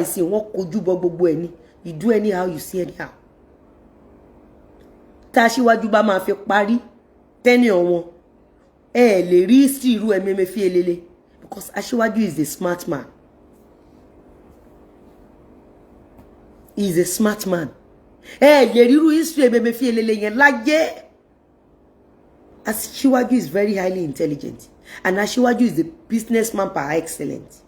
ìsìn wọn kojú bọ gbogbo ẹni you do anyhow you see anyhow tá Aṣíwájú bá máa fi parí tẹ́ni ọ̀wọ́n ẹ lè rí sí irú ẹ̀mẹ́mẹ́ fi elele because Aṣíwájú is a smart man. He is a smart man. Lè rí irú history ẹ̀mẹ́mẹ́ fi elele yẹn láyé. Aṣíwájú is very highly intelligent and Aṣíwájú is a businessman par excellence.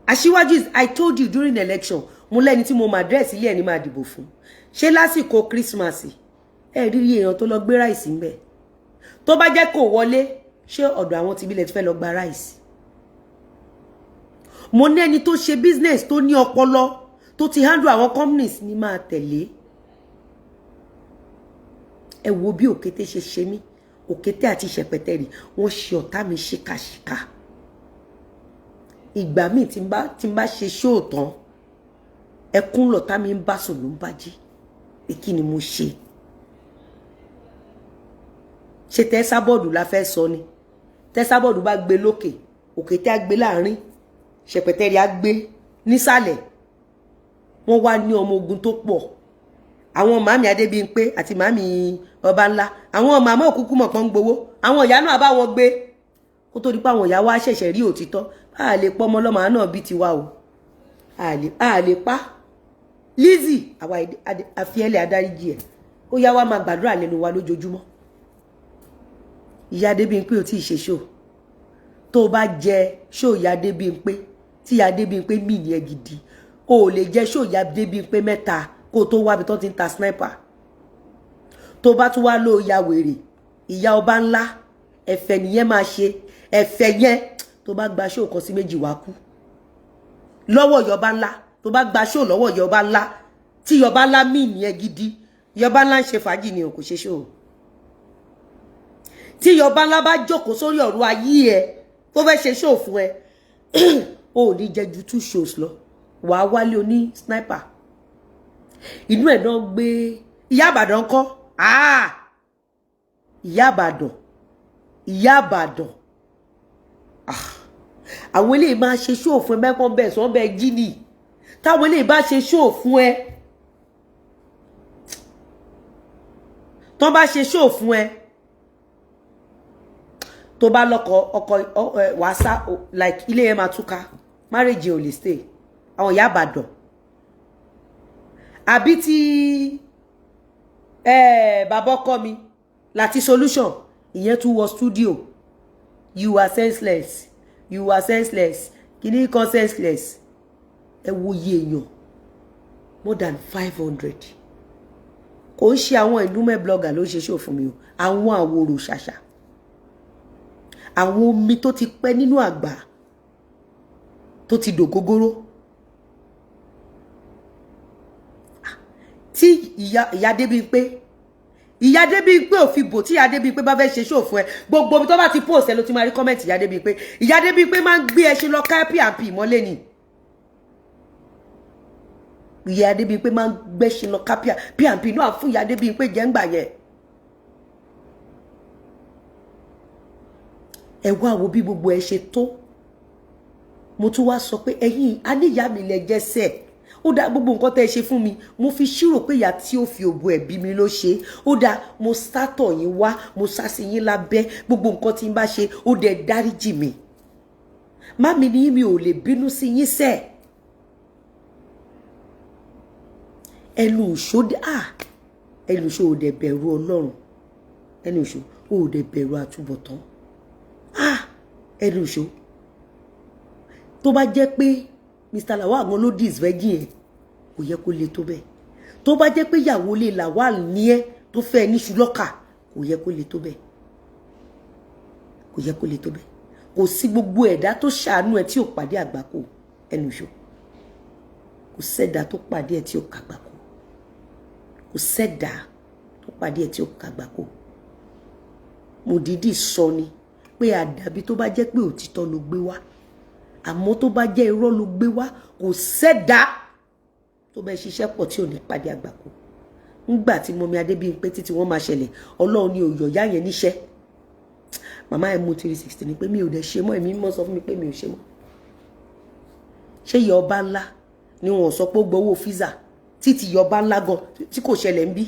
Aṣíwájú is, I told you during the election, mo lẹ́ni tí mo máa address ilé ẹni máa dìbò fún. Ṣé lásìkò Christmas ẹ rí èèyàn tó lọ gbé ráìsì ń bẹ̀. Tó bá jẹ́ kó wọlé, ṣé ọ̀dọ̀ àwọn tí bílẹ̀ ti fẹ́ lọ gba ráìsì. Mo ní ẹni tó ṣe business tó ní ọpọlọ tó ti handle àwọn companies ní máa tẹ̀lé. Ẹ wo bí Òkété ṣe ṣe mí. Òkété àti Ṣẹ̀pẹ̀tẹ̀rì wọ́n ṣe ọ̀tá mi ṣìkàṣìkà. Ìgbà míì tí n bá ṣe show tán ẹkún lọ̀tá mi ń bá sùn ló ń bá jí. Pé kí ni mo ṣe? Ṣé tẹ́ Esabod la fẹ́ sọ ni? Tẹ́ Esabod bá gbé lókè, Òkété á gbé láàrin, Ṣẹ̀pẹ̀tẹ̀rì á gbé nísàlẹ̀. Wọ́n wá ní ọmọ ogun tó pọ̀. Àwọn màmí Adébímpé àti màmí Ọbánlá, àwọn màmá òkúkú mọ̀ pọ́n gbowó. Àwọn ìyá náà bá wọn gbé. Kó tó di pé àwọn ìyá wa ṣẹ̀ṣẹ̀ rí òtítọ́. A lè pọ́ ọmọ ọlọ́mọ náà bí tiwa o. A lè pa. Lizzy àwa àfiẹ́lẹ̀ adáríjì ẹ̀. Ó yá wa máa gbàdúrà lẹ́nu wa lójoojúmọ́. Ìyá Adébímpé ò tí ì ṣe show. Tó bá jẹ show ìyá Adébímpé tí ìyá Adébímpé mì ní ẹ gidi. O lè jẹ show ìyá Adébímpé mẹ́ta kó tó wá bí tó ti ń ta sniper. Tó bá tún wá ló ya wèrè ìyá Ọbánlá ẹ̀fẹ̀ nìyẹn máa ṣe ẹ̀fẹ̀ yẹn tó bá gba show kan sí méjì wá kú. Lọ́wọ́ ìyá Ọbánlá tó bá gba show lọ́wọ́ ìyá Ọbánlá tí ìyá Ọbánlá mì ní ẹ gidi ìyá Ọbánlá ń ṣe fàájì ni o kò ṣe show. Tí ìyá Ọbánlá bá jókòó sórí ọ̀rọ̀ ayé ẹ tó fẹ́ ṣe show fún ẹ o ní jẹ ju 2 shows lọ wàá wálé oní sniper. Inú ẹ̀ náà gbé ìyá Ìbàdàn kọ́ ìyá Ìbàdàn àwọn eléyìí máa ṣe show fún ẹ mẹ́kàn bẹ́ẹ̀ sọ́n bẹ́ẹ̀ jí ni táwọn eléyìí bá ṣe show fún ẹ tó bá ṣe show fún ẹ tó bá lọ́kọ wàásà like ilé ẹ máa túká marriage ò lè stay àwọn ìyá àbàdàn àbí tí bàbá ọkọ mi láti solution ìyẹn tún wọ studio you are senseless kìíní kan senseless ẹ wo iye èèyàn more than 500 kò ń ṣe àwọn ìlú mẹ́ blogger ló ṣe show fún mi o àwọn àwòrò ṣàṣà àwọn omi tó ti pẹ́ nínú àgbà tó ti dògógóró tí ìyá Débímpé ò fi bò tí ìyá Débímpé bá fẹ́ ṣe show fún ẹ gbogbo omi tó bá ti post ẹ ló ti máa rí comment ìyá Débímpé máa ń gbé ẹṣin lọ ká P&P mọ́lé ni ìyá Débímpé máa ń gbẹ́ṣin lọ ká P&P náà fún ìyá Débímpé jẹ́ ń gbà yẹn ẹ wá wo bí gbogbo ẹ ṣe tó mo tún wá sọ pé ẹ̀yin aníyá mi lẹ jẹ́sẹ̀ ó dá gbogbo nǹkan tẹ́ ẹ ṣe fún mi mo fi ṣírò pé ìyá tí ó fi òbò ẹ̀bí mi ló ṣe ó dá mo sátọ̀ yín wá mo sásí yín lábẹ́ gbogbo nǹkan tí n bá ṣe ó dẹ̀ dáríjì mi mami ni mi ò lè bínú sí yín sẹ́ ẹnu òṣó ò dẹ̀ bẹ̀rù Ọlọ́run ẹnu òṣó ò dẹ̀ bẹ̀rù àtúbọ̀tán ẹnu òṣó tó bá jẹ́ pé Mr. Lawal àwọn ló disvirgin ẹ̀ kò yẹ kó le tó bẹ́ẹ̀ tó bá jẹ́ pé ìyàwó lè Lawal ní ẹ́ tó fẹ́ ní ṣùlọ́kà kò yẹ kó le tó bẹ́ẹ̀ kò sí gbogbo ẹ̀dá tó ṣàánú ẹ tí ò pàdé àgbákò ẹnu òṣó kò sẹ́dá tó pàdé ẹ tí ò kàgbákò kò sẹ́dá tó pàdé ẹ tí ò kàgbákò mo dìídì sọ ni pé àdàbí tó bá jẹ́ pé òtítọ́ ló gbé wá àmọ́ tó bá jẹ́ irọ́ ló gbé wá kò sẹ́dá tó bá ṣiṣẹ́ pọ̀ tí ò ní pàdé àgbákò ńgbà tí mọ́mí Adébímpé títí wọ́n máa ṣẹlẹ̀ Ọlọ́run ni òyọ̀ yá yẹn níṣẹ́ màmá ẹ̀ mú 360 ni pé mi ò dẹ̀ ṣe mọ́ èmi mọ́ sọ fún mi pé mi ò ṣe mọ́ ṣé ìyá ọba ńlá ni wọ́n sọ pé ó gbowó fíìsà títí ìyá ọba ńlá gan tí kò ṣẹlẹ̀ ń bí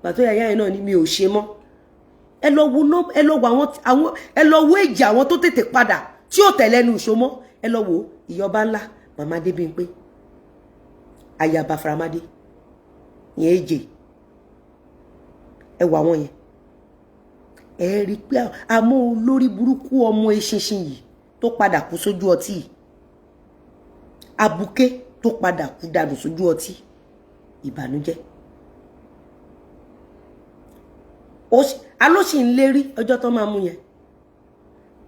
pàtó yàyà yẹn náà ni mi ò ṣe mọ́ ẹ lọ wo èjì àwọn tó tètè padà tí ò tẹ̀lé ẹnu ìṣó mọ́ ẹ lọ wo ìyá ọba ńlá màmá Adébímpé ayaba Faramade yẹn èjè ẹ wà wọn yẹn ẹ rí pé àmọ́ olórí burúkú ọmọ eṣinṣin yìí tó padà kú sójú ọtí yìí abuké tó padà kú dànù sójú ọtí ìbànújẹ́ alóṣì ń lérí ọjọ́ tó máa mú yẹn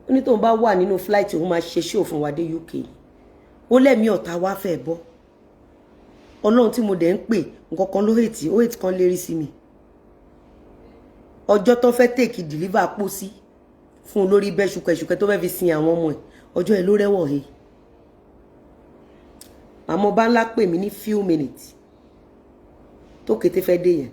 ó ní tóun bá wà nínú flight òun máa ṣe show fún wa dé UK ó lẹ́mí ọ̀tá wá fẹ́ bọ́ Ọlọ́run tí mo dẹ̀ ń pè nǹkan kan ló hate kan lérí sí mi ọjọ́ tó fẹ́ take deliver pò sí fún olórí bẹ́ ṣùkẹ̀ṣùkẹ̀ tó fẹ́ fi sin àwọn ọmọ ẹ̀ ọjọ́ ẹ̀ ló rẹ́wọ̀n he àmọ́ bá ńlá pè mí ní few minutes tó kété fẹ́ dé yẹn